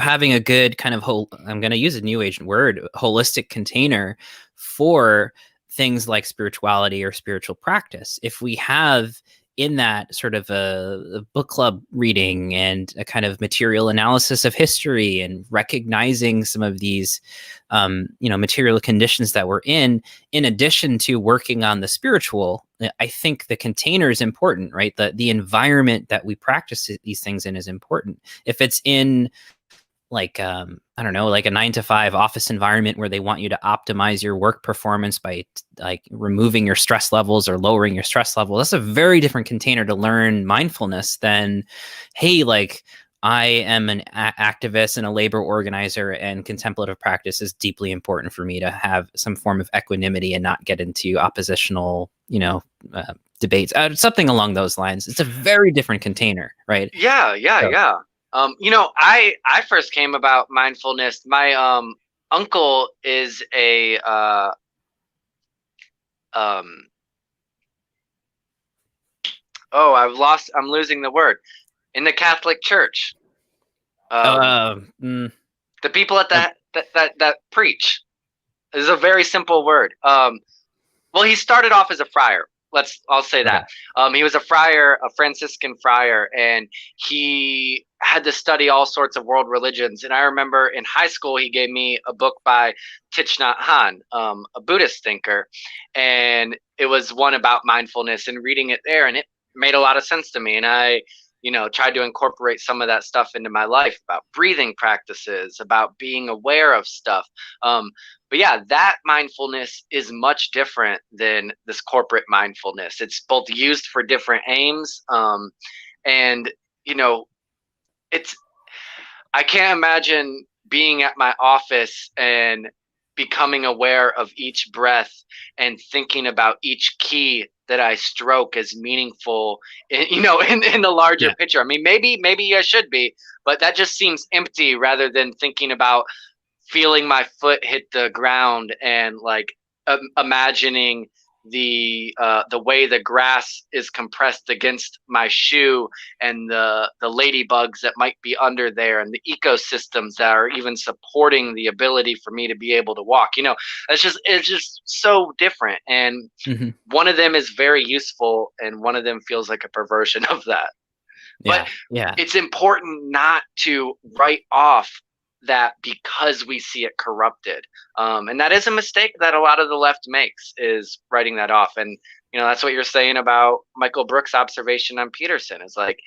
Speaker 1: having a good kind of whole, I'm going to use a new age word, holistic container for things like spirituality or spiritual practice. If we have in that sort of a book club reading and a kind of material analysis of history and recognizing some of these material conditions that we're in addition to working on the spiritual, I think the container is important, right? The environment that we practice these things in is important. If it's in like I don't know, like a 9 to 5 office environment where they want you to optimize your work performance by like removing your stress levels or lowering your stress level, that's a very different container to learn mindfulness than, hey, like I am an activist and a labor organizer, and contemplative practice is deeply important for me to have some form of equanimity and not get into oppositional debates, something along those lines. It's a very different container, right?
Speaker 2: Yeah.
Speaker 1: So
Speaker 2: I first came about mindfulness. My uncle is a um oh, I'm losing the word, in the Catholic Church. Um,
Speaker 1: Mm,
Speaker 2: the people at
Speaker 1: uh,
Speaker 2: that preach. Is a very simple word. Well, he started off as a friar. I'll say
Speaker 1: okay.
Speaker 2: that. He was a friar, a Franciscan friar, and he had to study all sorts of world religions. And I remember in high school, he gave me a book by Thich Nhat Hanh, a Buddhist thinker, and it was one about mindfulness. And reading it there, and it made a lot of sense to me. And I, tried to incorporate some of that stuff into my life about breathing practices, about being aware of stuff. But yeah, that mindfulness is much different than this corporate mindfulness. It's both used for different aims, and you know, it's I can't imagine being at my office and becoming aware of each breath and thinking about each key that I stroke as meaningful, in the larger
Speaker 1: Yeah.
Speaker 2: picture. I mean, maybe I should be, but that just seems empty rather than thinking about feeling my foot hit the ground and like imagining the way the grass is compressed against my shoe and the ladybugs that might be under there and the ecosystems that are even supporting the ability for me to be able to walk. It's just so different, and
Speaker 1: Hmm.
Speaker 2: one of them is very useful and one of them feels like a perversion of that. But
Speaker 1: Yeah. Yeah.
Speaker 2: it's important not to write off that because we see it corrupted. And that is a mistake that a lot of the left makes, is writing that off. And, that's what you're saying about Michael Brooks' observation on Peterson, is like,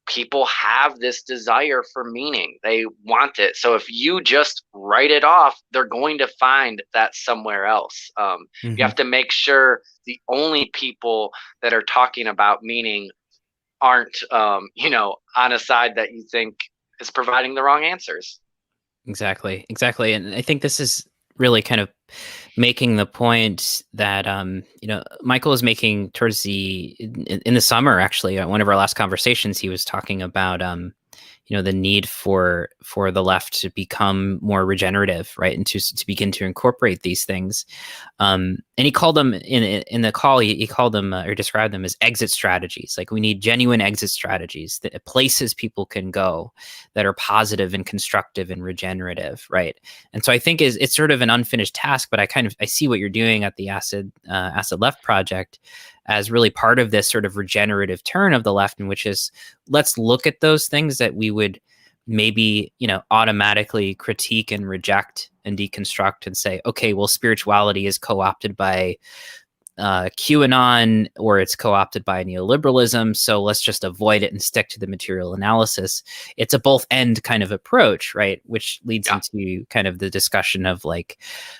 Speaker 2: people have this desire for meaning. They want it. So if you just write it off, they're going to find that somewhere else. You
Speaker 1: Hmm.
Speaker 2: have to make sure the only people that are talking about meaning aren't on a side that you think is providing the wrong answers.
Speaker 1: Exactly. Exactly. And I think this is really kind of making the point that Michael is making towards in the summer. Actually, at one of our last conversations, he was talking about the need for the left to become more regenerative, right, and to begin to incorporate these things. And he called them in the call. He called them or described them as exit strategies. Like, we need genuine exit strategies, that places people can go that are positive and constructive and regenerative, right? And so I think it's sort of an unfinished task, but I see what you're doing at the Acid Left project as really part of this sort of regenerative turn of the left, in which is, let's look at those things that we would maybe automatically critique and reject and deconstruct and say, okay, well, spirituality is co-opted by QAnon, or it's co-opted by neoliberalism, so let's just avoid it and stick to the material analysis. It's a both end kind of approach, right? Which leads
Speaker 2: Yeah.
Speaker 1: into kind of the discussion of like,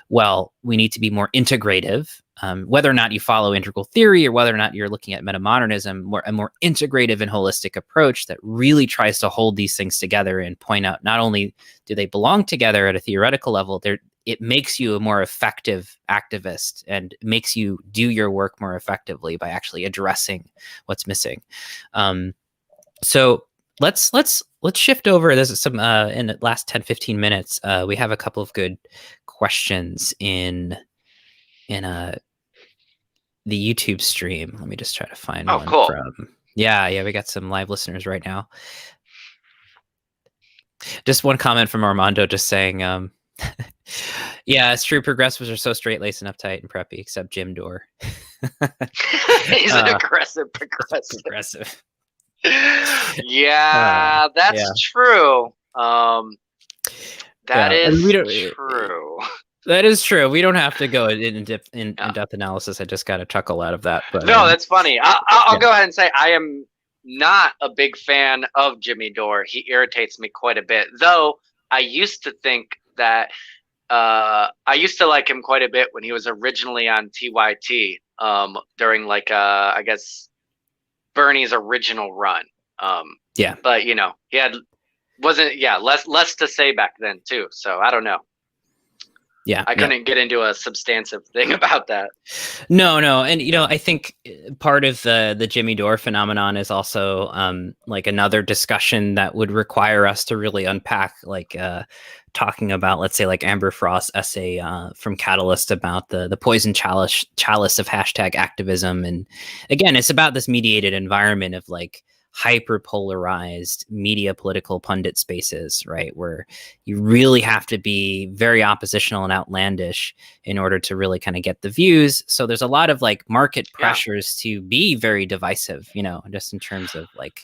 Speaker 1: well, we need to be more integrative. Whether or not you follow integral theory or whether or not you're looking at metamodernism, a more integrative and holistic approach that really tries to hold these things together and point out not only do they belong together at a theoretical level, it makes you a more effective activist and makes you do your work more effectively by actually addressing what's missing. So let's shift over. There's some in the last 10-15 minutes. We have a couple of good questions in the YouTube stream. Let me just try to find
Speaker 2: Oh,
Speaker 1: one
Speaker 2: cool.
Speaker 1: from. Yeah, we got some live listeners right now. Just one comment from Armando, just saying, yeah, it's true. Progressives are so straight laced and uptight and preppy, except Jim Dore.
Speaker 2: He's an
Speaker 1: uh,
Speaker 2: aggressive progressive.
Speaker 1: progressive.
Speaker 2: Yeah, that's
Speaker 1: Yeah,
Speaker 2: true. That
Speaker 1: yeah, and we
Speaker 2: is
Speaker 1: don't.
Speaker 2: true.
Speaker 1: That is true. We don't have to go in depth in
Speaker 2: Yeah.
Speaker 1: depth analysis. I just got a chuckle out of that. But
Speaker 2: No, that's funny. I'll
Speaker 1: yeah,
Speaker 2: go ahead and say I am not a big fan of Jimmy Dore. He irritates me quite a bit. Though I used to think that I used to like him quite a bit when he was originally on TYT, during like I guess Bernie's original run.
Speaker 1: yeah.
Speaker 2: But he had wasn't less to say back then too. So I don't know.
Speaker 1: Yeah.
Speaker 2: I
Speaker 1: Yeah.
Speaker 2: couldn't get into a substantive thing about that.
Speaker 1: No, and I think part of the Jimmy Dore phenomenon is also like another discussion that would require us to really unpack, like talking about, let's say, like Amber Frost's essay from Catalyst about the poison chalice of hashtag activism, and again, it's about this mediated environment of like hyper polarized media political pundit spaces, right, where you really have to be very oppositional and outlandish in order to really kind of get the views. So there's a lot of like market
Speaker 2: Yeah.
Speaker 1: pressures to be very divisive, just in terms of like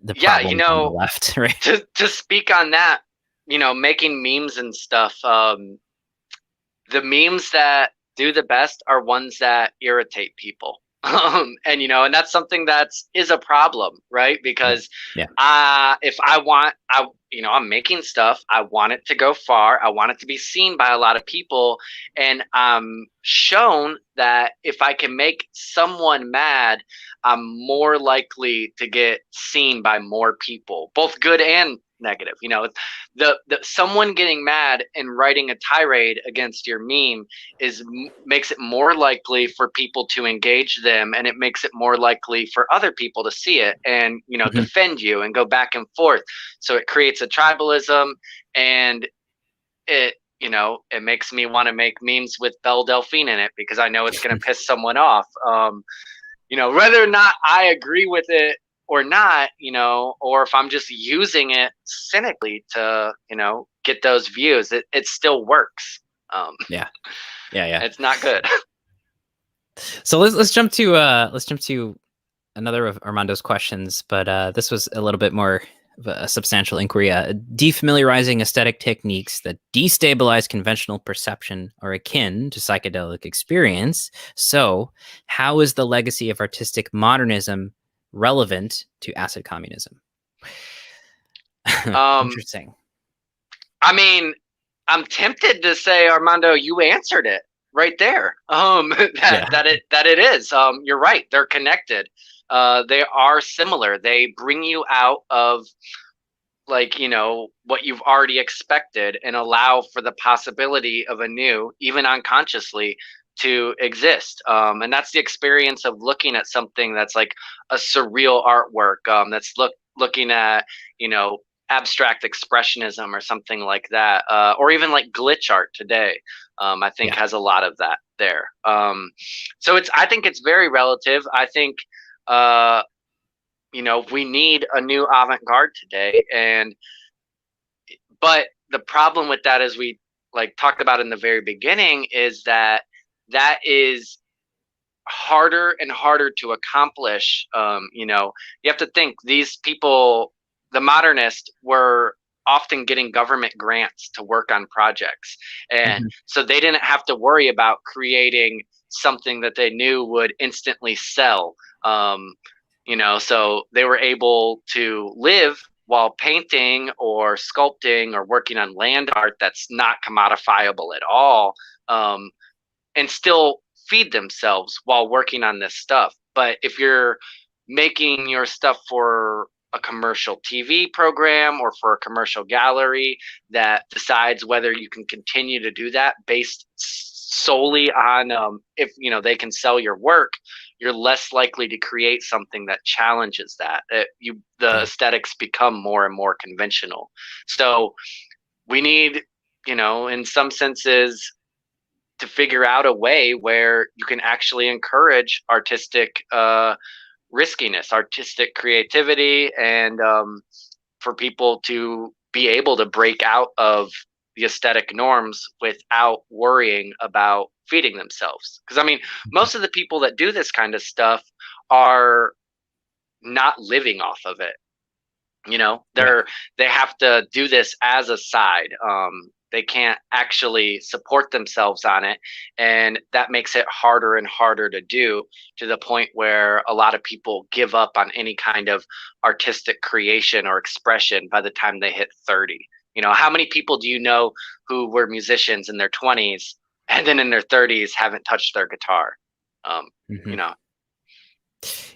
Speaker 1: the
Speaker 2: Yeah,
Speaker 1: problems on the left, right?
Speaker 2: to speak on that, making memes and stuff, the memes that do the best are ones that irritate people. And that's something is a problem, right?
Speaker 1: Yeah.
Speaker 2: Because
Speaker 1: Yeah.
Speaker 2: if I'm making stuff, I want it to go far, I want it to be seen by a lot of people, and I'm shown that if I can make someone mad, I'm more likely to get seen by more people, both good and negative. The someone getting mad and writing a tirade against your meme makes it more likely for people to engage them, and it makes it more likely for other people to see it and
Speaker 1: Mhm.
Speaker 2: defend you and go back and forth. So it creates a tribalism, and it makes me want to make memes with Belle Delphine in it because I know it's going to piss someone off. Whether or not I agree with it or not, or if I'm just using it cynically to, get those views, it still works.
Speaker 1: Yeah. Yeah.
Speaker 2: It's not good.
Speaker 1: So let's jump to another of Armando's questions, but this was a little bit more of a substantial inquiry. Defamiliarizing aesthetic techniques that destabilize conventional perception are akin to psychedelic experience. So, how is the legacy of artistic modernism relevant to acid communism?
Speaker 2: Um,
Speaker 1: Interesting.
Speaker 2: I mean, I'm tempted to say, Armando, you answered it right there. That
Speaker 1: Yeah.
Speaker 2: it is. You're right. They're connected. They are similar. They bring you out of like what you've already expected and allow for the possibility of a new, even unconsciously, to exist. And that's the experience of looking at something that's like a surreal artwork, that's looking at abstract expressionism or something like that, or even like glitch art today. I think
Speaker 1: Yeah.
Speaker 2: has a lot of that there. So I think it's very relative. I think uh, we need a new avant-garde today, but the problem with that, as we like talked about in the very beginning, is that is harder and harder to accomplish. You have to think these people, the modernists, were often getting government grants to work on projects, and
Speaker 1: Mhm.
Speaker 2: so they didn't have to worry about creating something that they knew would instantly sell. So they were able to live while painting or sculpting or working on land art that's not commodifiable at all, um, and still feed themselves while working on this stuff. But if you're making your stuff for a commercial TV program or for a commercial gallery that decides whether you can continue to do that based solely on if they can sell your work, you're less likely to create something that challenges that. The
Speaker 1: Yeah.
Speaker 2: aesthetics become more and more conventional. So we need, in some senses, to figure out a way where you can actually encourage artistic riskiness, artistic creativity, and for people to be able to break out of the aesthetic norms without worrying about feeding themselves. Because most of the people that do this kind of stuff are not living off of it.
Speaker 1: Yeah.
Speaker 2: They have to do this as a side. They can't actually support themselves on it, and that makes it harder and harder to do, to the point where a lot of people give up on any kind of artistic creation or expression by the time they hit 30. How many people do you know who were musicians in their 20s and then in their 30s haven't touched their guitar? um, you
Speaker 1: Mhm.
Speaker 2: know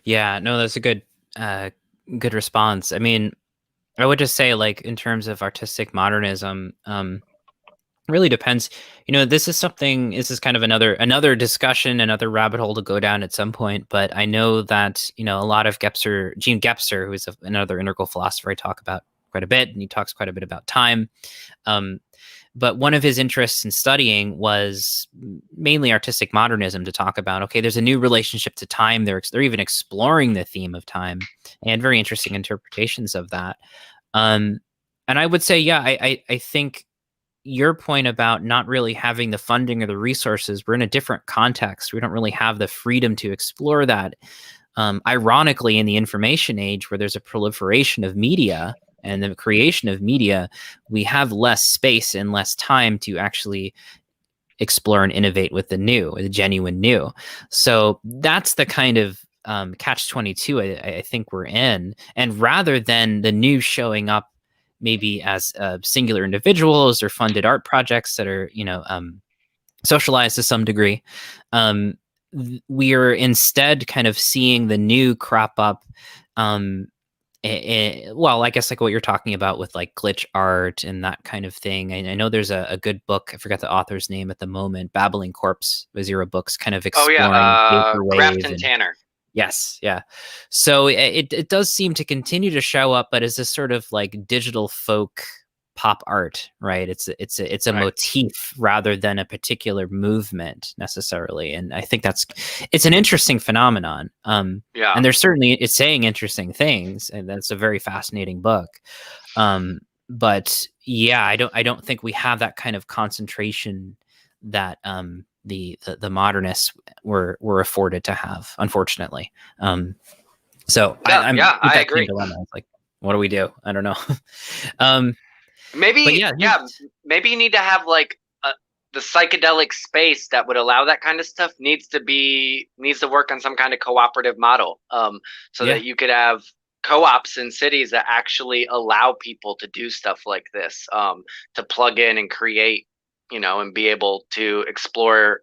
Speaker 1: Yeah. No, that's a good response. I mean, I would just say, like, in terms of artistic modernism, really depends. This is something. This is kind of another discussion, another rabbit hole to go down at some point. But I know that a lot of Gene Gebser, who is another integral philosopher I talk about quite a bit, and he talks quite a bit about time. Um, but one of his interests in studying was mainly artistic modernism, to talk about, okay, there's a new relationship to time. They're even exploring the theme of time and very interesting interpretations of that. And I would say, yeah, I think your point about not really having the funding or the resources, we're in a different context. We don't really have the freedom to explore that. Ironically, in the information age, where there's a proliferation of media and the creation of media, we have less space and less time to actually explore and innovate with the genuine new. So that's the kind of catch-22 I think we're in. And rather than the new showing up maybe as singular individuals or funded art projects that are, socialized to some degree, we are instead kind of seeing the new crop up. Well, I guess like what you're talking about with like glitch art and that kind of thing. I know there's a good book. I forgot the author's name at the moment. Babbling Corpse, Zero Books, kind of
Speaker 2: Oh yeah,
Speaker 1: exploring vaporwave
Speaker 2: Grafton
Speaker 1: and
Speaker 2: Tanner.
Speaker 1: yes, yeah. So it does seem to continue to show up, but as this sort of like digital folk pop art, right? It's a
Speaker 2: Right.
Speaker 1: motif rather than a particular movement necessarily, and I think it's an interesting phenomenon.
Speaker 2: Yeah.
Speaker 1: And there's certainly it's saying interesting things, and that's a very fascinating book. But yeah, I don't think we have that kind of concentration that the modernists were afforded to have, unfortunately. So
Speaker 2: Yeah.
Speaker 1: I'm
Speaker 2: Yeah.
Speaker 1: with
Speaker 2: I
Speaker 1: that same
Speaker 2: agree.
Speaker 1: dilemma. It's like, what do we do? I don't know. um, but
Speaker 2: Maybe,
Speaker 1: yeah,
Speaker 2: yeah, maybe you need to have like the psychedelic space that would allow that kind of stuff needs to work on some kind of cooperative model, so
Speaker 1: yeah,
Speaker 2: that you could have co-ops in cities that actually allow people to do stuff like this, to plug in and create, and be able to explore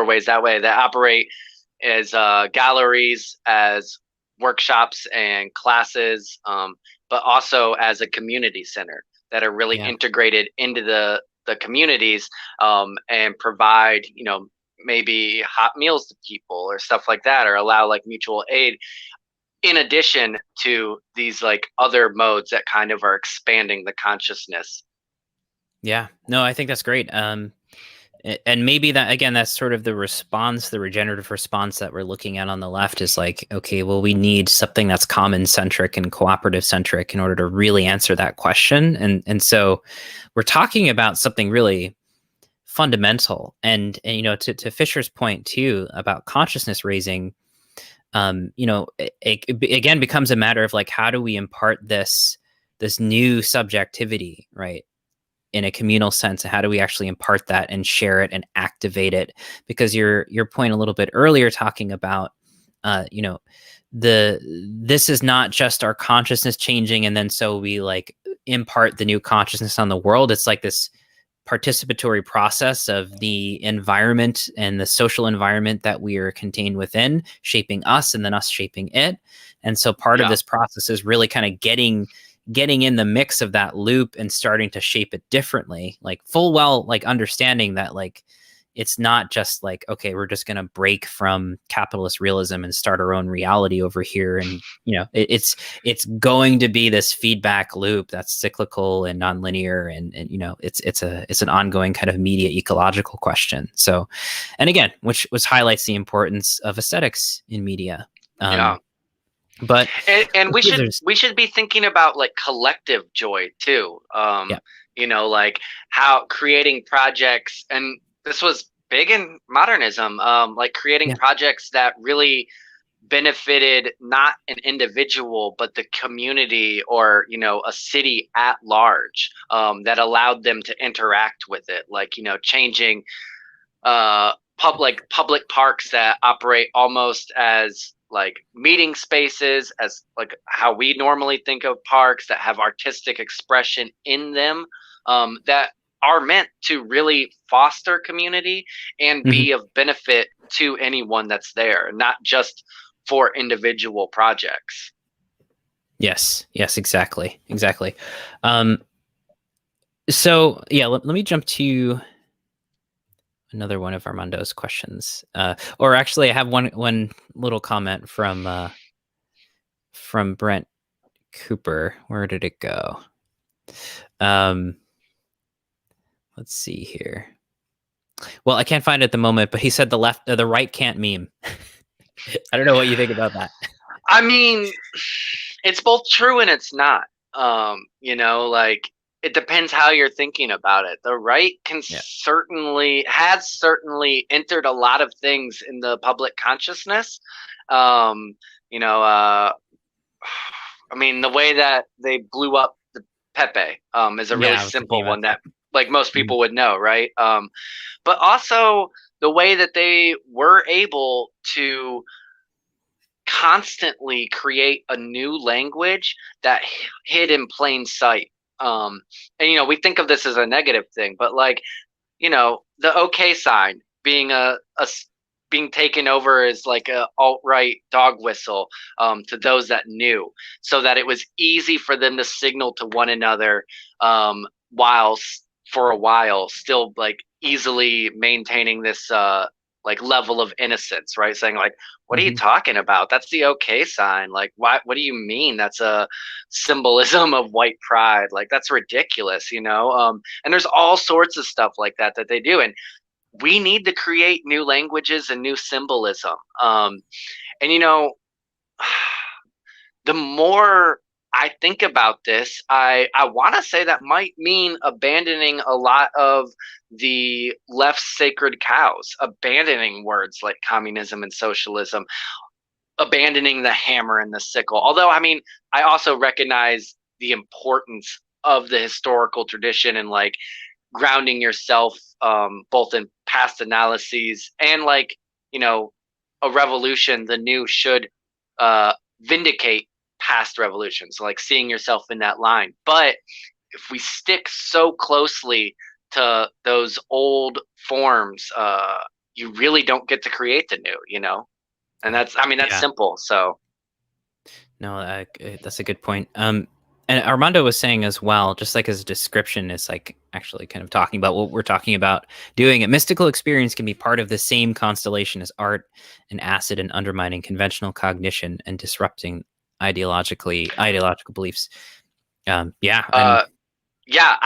Speaker 2: ways that way that operate as galleries, as workshops and classes, but also as a community center that are really
Speaker 1: yeah,
Speaker 2: integrated into the communities, and provide, maybe hot meals to people or stuff like that, or allow like mutual aid in addition to these like other modes that kind of are expanding the consciousness.
Speaker 1: yeah. No, I think that's great. And maybe that again, that's sort of the response, the regenerative response that we're looking at on the left is like, okay, well, we need something that's common centric and cooperative centric in order to really answer that question. And so we're talking about something really fundamental. And to Fisher's point too about consciousness raising, it again becomes a matter of like, how do we impart this new subjectivity, right? In a communal sense, how do we actually impart that and share it and activate it? Because your point a little bit earlier talking about you know this is not just our consciousness changing and then so we like impart the new consciousness on the world. It's like this participatory process of the environment and the social environment that we are contained within shaping us and then us shaping it. And so part of
Speaker 2: Yeah.
Speaker 1: this process is really kind of getting in the mix of that loop and starting to shape it differently, like full well like understanding that like it's not just like, okay, we're just going to break from capitalist realism and start our own reality over here. And it's going to be this feedback loop that's cyclical and nonlinear, and it's an ongoing kind of media ecological question. So, and again, which highlights the importance of aesthetics in media.
Speaker 2: Yeah.
Speaker 1: But
Speaker 2: And
Speaker 1: there's
Speaker 2: we should be thinking about like collective joy too,
Speaker 1: yeah,
Speaker 2: like how creating projects, and this was big in modernism, like creating
Speaker 1: yeah,
Speaker 2: projects that really benefited not an individual but the community, or a city at large, that allowed them to interact with it, like changing public parks that operate almost as like meeting spaces, as like how we normally think of parks that have artistic expression in them, that are meant to really foster community and
Speaker 1: mhm.
Speaker 2: be of benefit to anyone that's there, not just for individual projects.
Speaker 1: Yes, exactly. Um, So yeah, let me jump to another one of Armando's questions. Or actually, I have one little comment from Brent Cooper. Where did it go? Let's see here. Well, I can't find it at the moment, but he said the right can't meme. I don't know what you think about that.
Speaker 2: I mean, it's both true and it's not. Like it depends how you're thinking about it. The right can
Speaker 1: Yeah.
Speaker 2: has certainly entered a lot of things in the public consciousness. Um, you know, uh, I mean, the way that they blew up the Pepe is a really
Speaker 1: Yeah, I was thinking
Speaker 2: simple
Speaker 1: about
Speaker 2: one
Speaker 1: that.
Speaker 2: that like most
Speaker 1: Mhm.
Speaker 2: people would know, right? But also the way that they were able to constantly create a new language that hid in plain sight. And we think of this as a negative thing, but like the OK sign being being taken over as like a alt right dog whistle to those that knew, so that it was easy for them to signal to one another while for a while still like easily maintaining this like level of innocence, right? Saying like, what are you
Speaker 1: Mhm.
Speaker 2: talking about? That's the OK sign. Like, what do you mean? That's a symbolism of white pride. Like, that's ridiculous, and there's all sorts of stuff like that that they do, and we need to create new languages and new symbolism. And the more I think about this, I want to say that might mean abandoning a lot of the left's sacred cows, abandoning words like communism and socialism, abandoning the hammer and the sickle. Although, I mean, I also recognize the importance of the historical tradition and like grounding yourself both in past analyses and like a revolution, the new should uh, vindicate past revolutions, so like seeing yourself in that line. But if we stick so closely to those old forms, you really don't get to create the new, and that's, I mean, that's
Speaker 1: Yeah.
Speaker 2: simple. So
Speaker 1: No, that's a good point. And Armando was saying as well, just like his description is like actually kind of talking about what we're talking about doing. A mystical experience can be part of the same constellation as art and acid and undermining conventional cognition and disrupting ideological beliefs. Yeah, and
Speaker 2: yeah,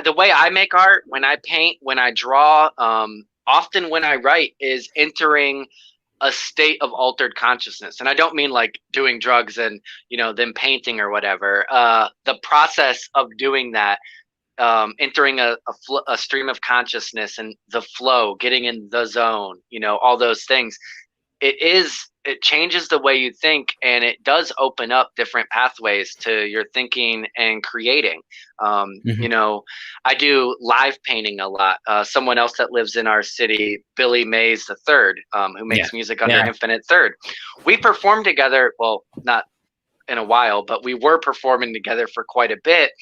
Speaker 2: the way I make art, when I paint, when I draw, often when I write, is entering a state of altered consciousness. And I don't mean like doing drugs and then painting or whatever. The process of doing that, entering a stream of consciousness and the flow, getting in the zone, all those things, it changes the way you think, and it does open up different pathways to your thinking and creating.
Speaker 1: Mhm.
Speaker 2: I do live painting a lot. Someone else that lives in our city, Billy Mays the third, who
Speaker 1: Yeah,
Speaker 2: makes music under
Speaker 1: yeah,
Speaker 2: Infinite Third, we performed together, well, not in a while, but we were performing together for quite a bit,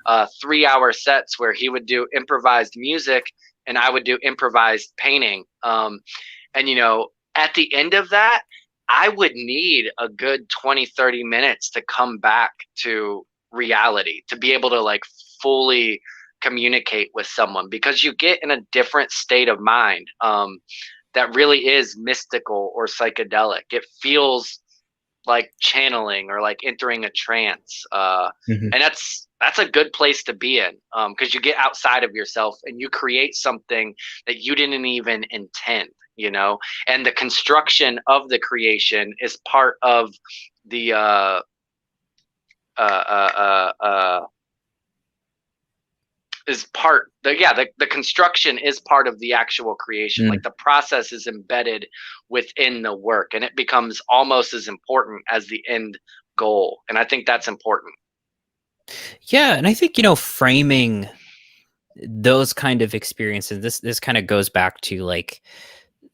Speaker 2: 3-hour sets where he would do improvised music and I would do improvised painting. And at the end of that, I would need a good 20, 30 minutes to come back to reality, to be able to like fully communicate with someone, because you get in a different state of mind that really is mystical or psychedelic. It feels like channeling or like entering a trance,
Speaker 1: mhm.
Speaker 2: and that's a good place to be in, because you get outside of yourself and you create something that you didn't even intend, and the construction of the creation is part of the uh, uh, uh, uh, is part the yeah the construction is part of the actual creation.
Speaker 1: Mm.
Speaker 2: Like the process is embedded within the work, and it becomes almost as important as the end goal, and I think that's important.
Speaker 1: Yeah, and I think framing those kind of experiences. This kind of goes back to like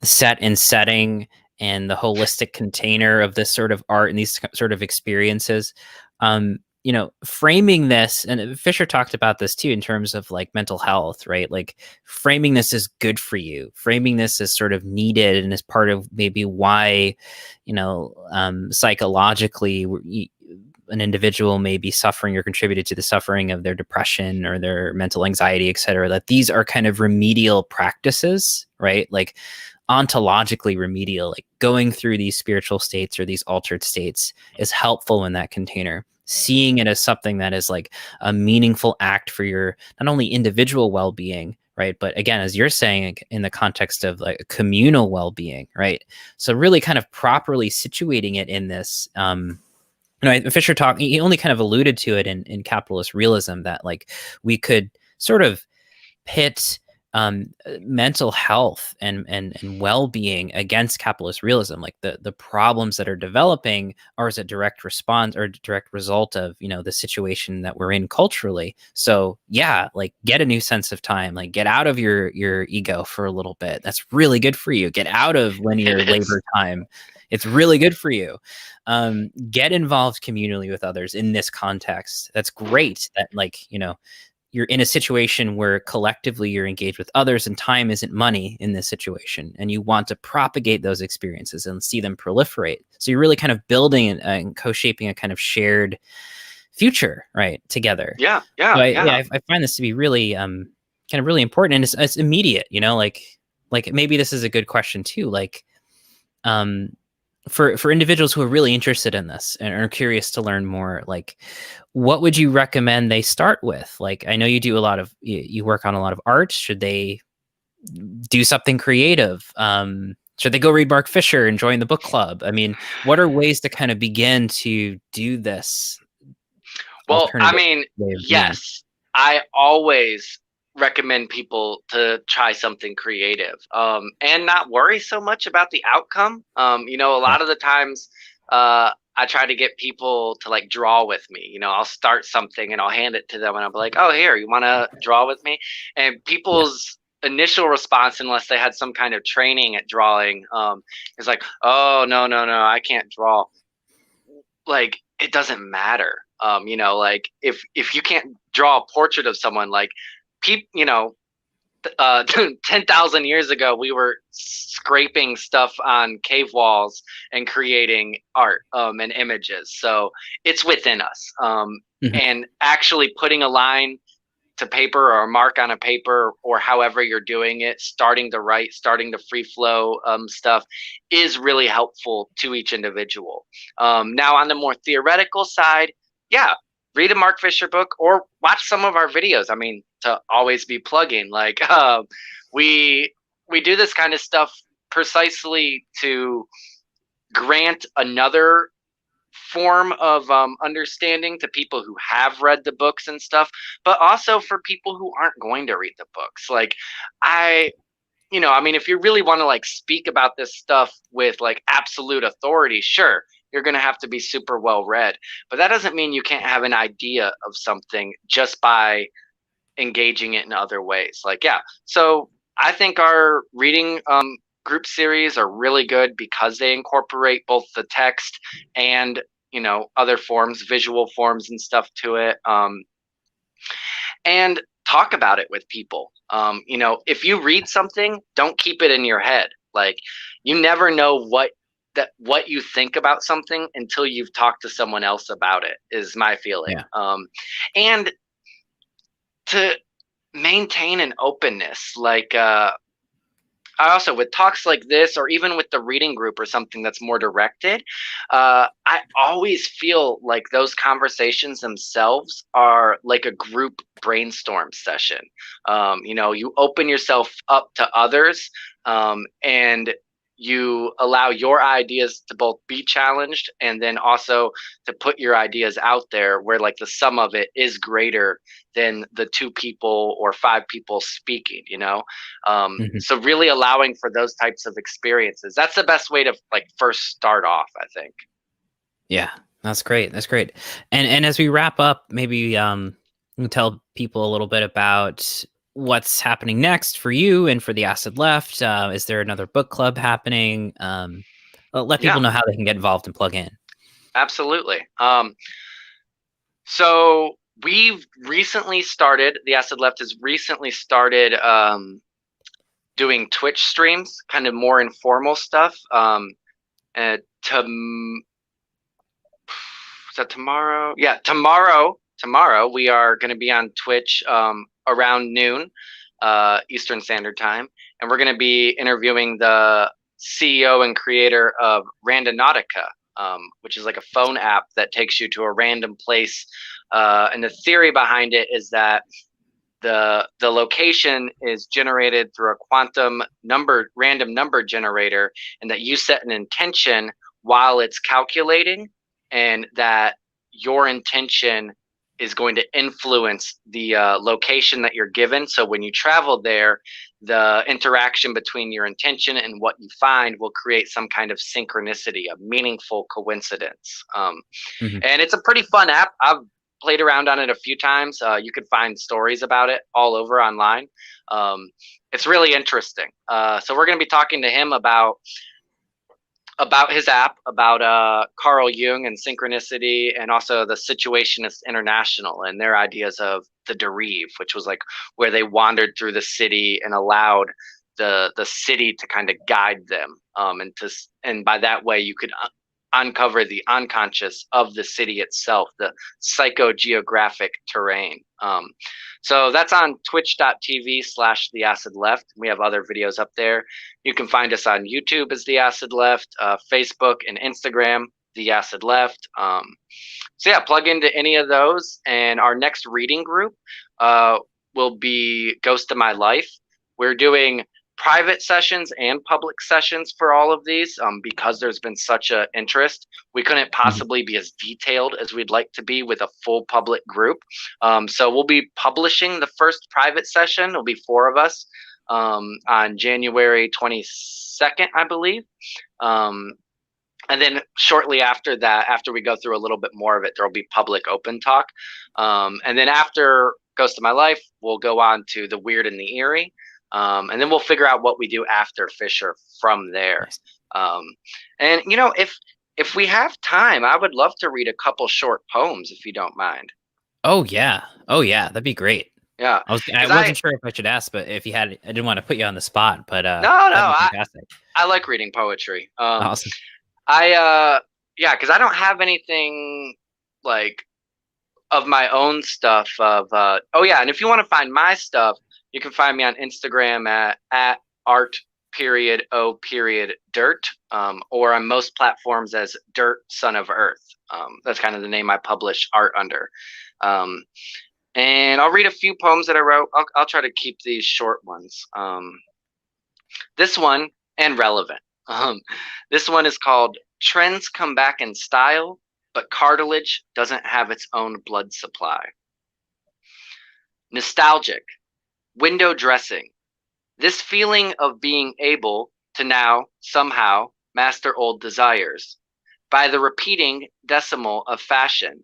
Speaker 1: set and setting and the holistic container of this sort of art and these sort of experiences. Framing this, and Fisher talked about this too in terms of like mental health, right? Like framing this as good for you, framing this as sort of needed and as part of maybe why, psychologically an individual may be suffering or contributed to the suffering of their depression or their mental anxiety, et cetera, that these are kind of remedial practices, right? Like ontologically remedial, like going through these spiritual states or these altered states is helpful in that container. Seeing it as something that is like a meaningful act for your not only individual well-being, right, but again, as you're saying, in the context of like communal well-being, right? So really kind of properly situating it in this Fisher talked, he only kind of alluded to it in capitalist realism, that like we could sort of pit mental health and well-being against capitalist realism. Like the problems that are developing are as a direct response or direct result of, the situation that we're in culturally. So yeah, like get a new sense of time, like get out of your ego for a little bit. That's really good for you. Get out of linear
Speaker 2: It is.
Speaker 1: labor time. It's really good for you. Get involved communally with others in this context. That's great that, like, you're in a situation where collectively you're engaged with others, and time isn't money in this situation, and you want to propagate those experiences and see them proliferate. So you're really kind of building and co-shaping a kind of shared future, right, together.
Speaker 2: Yeah,
Speaker 1: So
Speaker 2: yeah, yeah.
Speaker 1: I find this to be really kind of really important, and it's immediate, like maybe this is a good question too, like um for individuals who are really interested in this and are curious to learn more, like what would you recommend they start with? Like, I know you do you work on a lot of art. Should they do something creative? Should they go read Mark Fisher and join the book club? I mean, what are ways to kind of begin to do this
Speaker 2: Well, I
Speaker 1: alternative
Speaker 2: mean,
Speaker 1: way of being?
Speaker 2: yes, I always recommend people to try something creative, and not worry so much about the outcome. A
Speaker 1: Yeah.
Speaker 2: lot of the times, I try to get people to like draw with me. I'll start something and I'll hand it to them, and I'll be like, "Oh, here, you want to draw with me?" And
Speaker 1: Yeah.
Speaker 2: people's initial response, unless they had some kind of training at drawing, is like, "Oh, no, no, no, I can't draw." Like, it doesn't matter. Like if you can't draw a portrait of someone, like people, 10,000 years ago, we were scraping stuff on cave walls and creating art, and images. So it's within us.
Speaker 1: Mhm.
Speaker 2: And actually putting a line to paper or a mark on a paper, or however you're doing it, starting to write, starting to free flow stuff, is really helpful to each individual. Now, on the more theoretical side, yeah, read a Mark Fisher book or watch some of our videos. I mean, to always be plugging, like we we do this kind of stuff precisely to grant another form of understanding to people who have read the books and stuff, but also for people who aren't going to read the books. Like, I, I mean, if you really want to like speak about this stuff with like absolute authority, sure, you're going to have to be super well read, but that doesn't mean you can't have an idea of something just by engaging it in other ways. Like, yeah. So I think our reading group series are really good because they incorporate both the text and other forms, visual forms and stuff to it, and talk about it with people. If you read something, don't keep it in your head. Like, you never know what you think about something until you've talked to someone else about it, is my feeling.
Speaker 1: Yeah.
Speaker 2: And to maintain an openness, like I also, with talks like this, or even with the reading group or something that's more directed, I always feel like those conversations themselves are like a group brainstorm session. You open yourself up to others, and you allow your ideas to both be challenged and then also to put your ideas out there, where like the sum of it is greater than the two people or five people speaking.
Speaker 1: Mhm.
Speaker 2: So really allowing for those types of experiences, that's the best way to like first start off, I think.
Speaker 1: Yeah, that's great. That's great. And as we wrap up, maybe you can tell people a little bit about what's happening next for you and for the Acid Left. Is there another book club happening? Let people
Speaker 2: Yeah,
Speaker 1: know how they can get involved and plug in.
Speaker 2: absolutely. So we've recently started, the Acid Left has recently started doing Twitch streams, kind of more informal stuff, to So tomorrow, yeah, tomorrow we are going to be on Twitch around noon Eastern Standard Time, and we're going to be interviewing the CEO and creator of Randonautica, which is like a phone app that takes you to a random place. And the theory behind it is that the location is generated through a random number generator, and that you set an intention while it's calculating, and that your intention is going to influence the location that you're given. So when you travel there, the interaction between your intention and what you find will create some kind of synchronicity, a meaningful coincidence. And it's a pretty fun app. I've played around on it a few times. You could find stories about it all over online. It's really interesting. So we're going to be talking to him about his app, about Carl Jung and synchronicity, and also the Situationists International and their ideas of the derive, which was like where they wandered through the city and allowed the city to kind of guide them, and by that way you could uncover the unconscious of the city itself, the psychogeographic terrain. So that's on twitch.tv/The Acid Left. We have other videos up there. You can find us on YouTube as The Acid Left, Facebook and Instagram, The Acid Left. So yeah, plug into any of those. And our next reading group will be Ghost of My Life. We're doing private sessions and public sessions for all of these because there's been such an interest. We couldn't possibly be as detailed as we'd like to be with a full public group. So we'll be publishing the first private session. There'll be 4 of us on January 22nd, I believe. And then shortly after that, after we go through a little bit more of it, there'll be public open talk. And then after Ghost of My Life, we'll go on to The Weird and the Eerie. And then we'll figure out what we do after Fisher from there. And you know, if we have time, I would love to read a couple short poems, if you don't mind.
Speaker 1: Oh yeah, that'd be great.
Speaker 2: Yeah,
Speaker 1: I wasn't sure if I should ask, but if you had, I didn't want to put you on the spot, but
Speaker 2: no,
Speaker 1: that'd be fantastic.
Speaker 2: I like reading poetry.
Speaker 1: Awesome.
Speaker 2: Yeah, because I don't have anything like of my own stuff. Oh yeah, and if you want to find my stuff, you can find me on Instagram at art.o.dirt, or on most platforms as Dirt Son of Earth. That's kind of the name I publish art under. And I'll read a few poems that I wrote. I'll try to keep these short ones. This one, and relevant. This one is called Trends Come Back in Style, but Cartilage Doesn't Have Its Own Blood Supply. Nostalgic. Window dressing. This feeling of being able to now, somehow, master old desires. By the repeating decimal of fashion.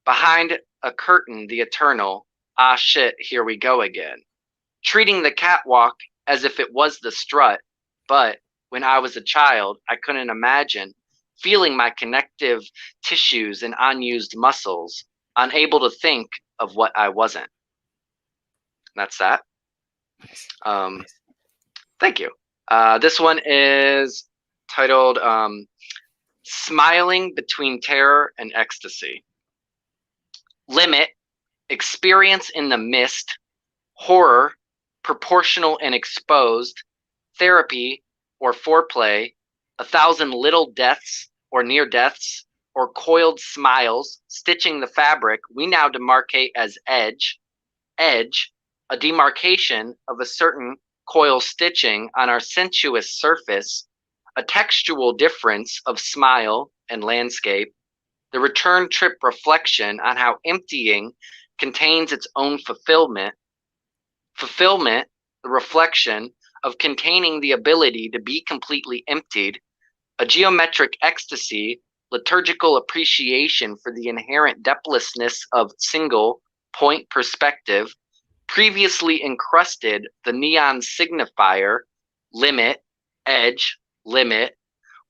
Speaker 2: Behind a curtain, the eternal, ah shit, here we go again. Treating the catwalk as if it was the strut, but when I was a child, I couldn't imagine feeling my connective tissues and unused muscles, unable to think of what I wasn't. That's that. Thank you. This one is titled Smiling Between Terror and Ecstasy. Limit, experience in the mist, horror, proportional and exposed, therapy or foreplay, 1,000 little deaths or near deaths, or coiled smiles, stitching the fabric we now demarcate as edge, a demarcation of a certain coil stitching on our sensuous surface, a textual difference of smile and landscape, the return trip reflection on how emptying contains its own fulfillment, the reflection of containing the ability to be completely emptied, a geometric ecstasy, liturgical appreciation for the inherent depthlessness of single point perspective, previously encrusted the neon signifier, limit, edge, limit,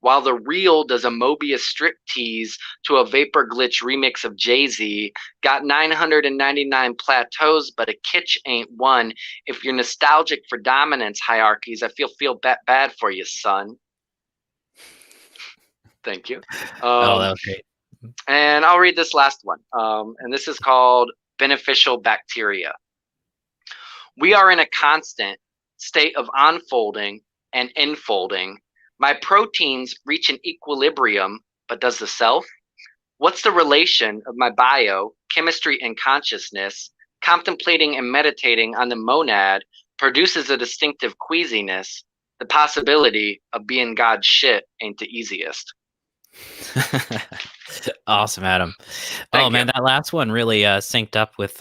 Speaker 2: while the real does a Mobius strip tease to a Vapor Glitch remix of Jay-Z, got 999 plateaus, but a kitsch ain't one. If you're nostalgic for dominance hierarchies, I feel bad for you, son. Thank you.
Speaker 1: Oh, that was great.
Speaker 2: And I'll read this last one. And this is called Beneficial Bacteria. We are in a constant state of unfolding and enfolding. My proteins reach an equilibrium, but does the self? What's the relation of my bio, chemistry, and consciousness? Contemplating and meditating on the monad produces a distinctive queasiness. The possibility of being God's shit ain't the easiest.
Speaker 1: Awesome, Adam.
Speaker 2: Thank
Speaker 1: Man,
Speaker 2: you.
Speaker 1: that last one really synced up with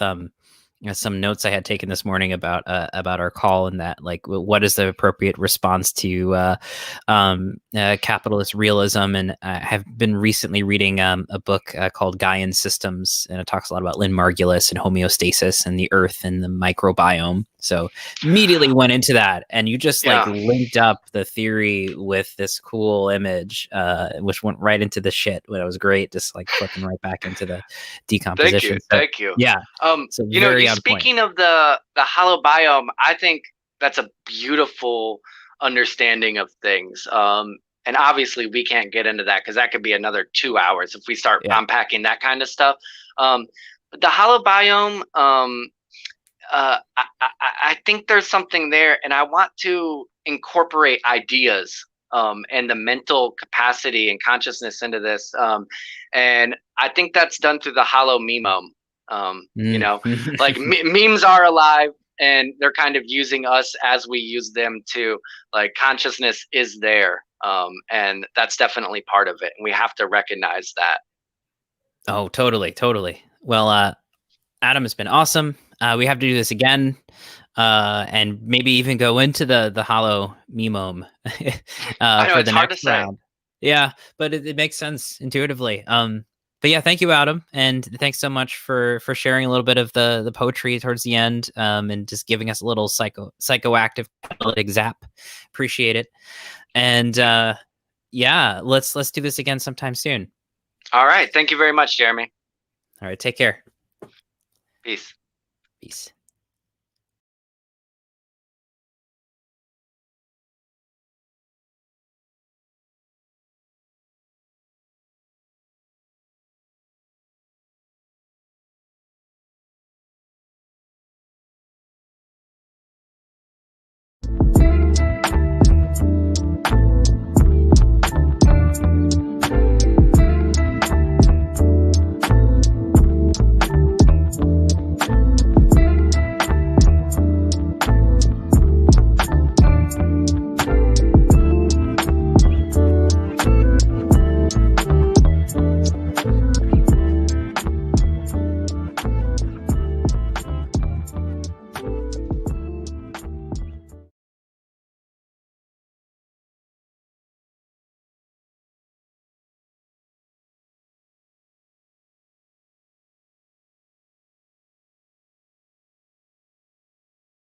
Speaker 1: some notes I had taken this morning about our call, and that, like, what is the appropriate response to capitalist realism. And I have been recently reading a book called Gaian Systems, and it talks a lot about Lynn Margulis and homeostasis and the earth and the microbiome. So immediately went into that, and you just like
Speaker 2: Yeah.
Speaker 1: linked up the theory with this cool image, which went right into the shit. When it was great, just like flipping right back into the
Speaker 2: Thank you.
Speaker 1: decomposition. So
Speaker 2: Thank you.
Speaker 1: yeah, so
Speaker 2: You know,
Speaker 1: very
Speaker 2: you
Speaker 1: on point.
Speaker 2: speaking of the hollow biome, I think that's a beautiful understanding of things. And obviously we can't get into that because that could be another 2 hours if we start
Speaker 1: Yeah.
Speaker 2: unpacking that kind of stuff. But the hollow biome, I think there's something there, and I want to incorporate ideas and the mental capacity and consciousness into this. And I think that's done through the hollow memome. You
Speaker 1: Mm.
Speaker 2: know, like memes are alive, and they're kind of using us as we use them to, like, consciousness is there. And that's definitely part of it. And we have to recognize that.
Speaker 1: Oh, totally, totally. Well, Adam, has been awesome. We have to do this again, and maybe even go into the hollow memome
Speaker 2: I know
Speaker 1: for
Speaker 2: it's
Speaker 1: the
Speaker 2: hard to
Speaker 1: next
Speaker 2: say.
Speaker 1: round. Yeah, but it makes sense intuitively. But yeah, thank you, Adam, and thanks so much for sharing a little bit of the poetry towards the end, and just giving us a little psychoactive catalytic zap. Appreciate it. And yeah, let's do this again sometime soon.
Speaker 2: All right. Thank you very much, Jeremy.
Speaker 1: All right, take care.
Speaker 2: Peace.
Speaker 1: Peace.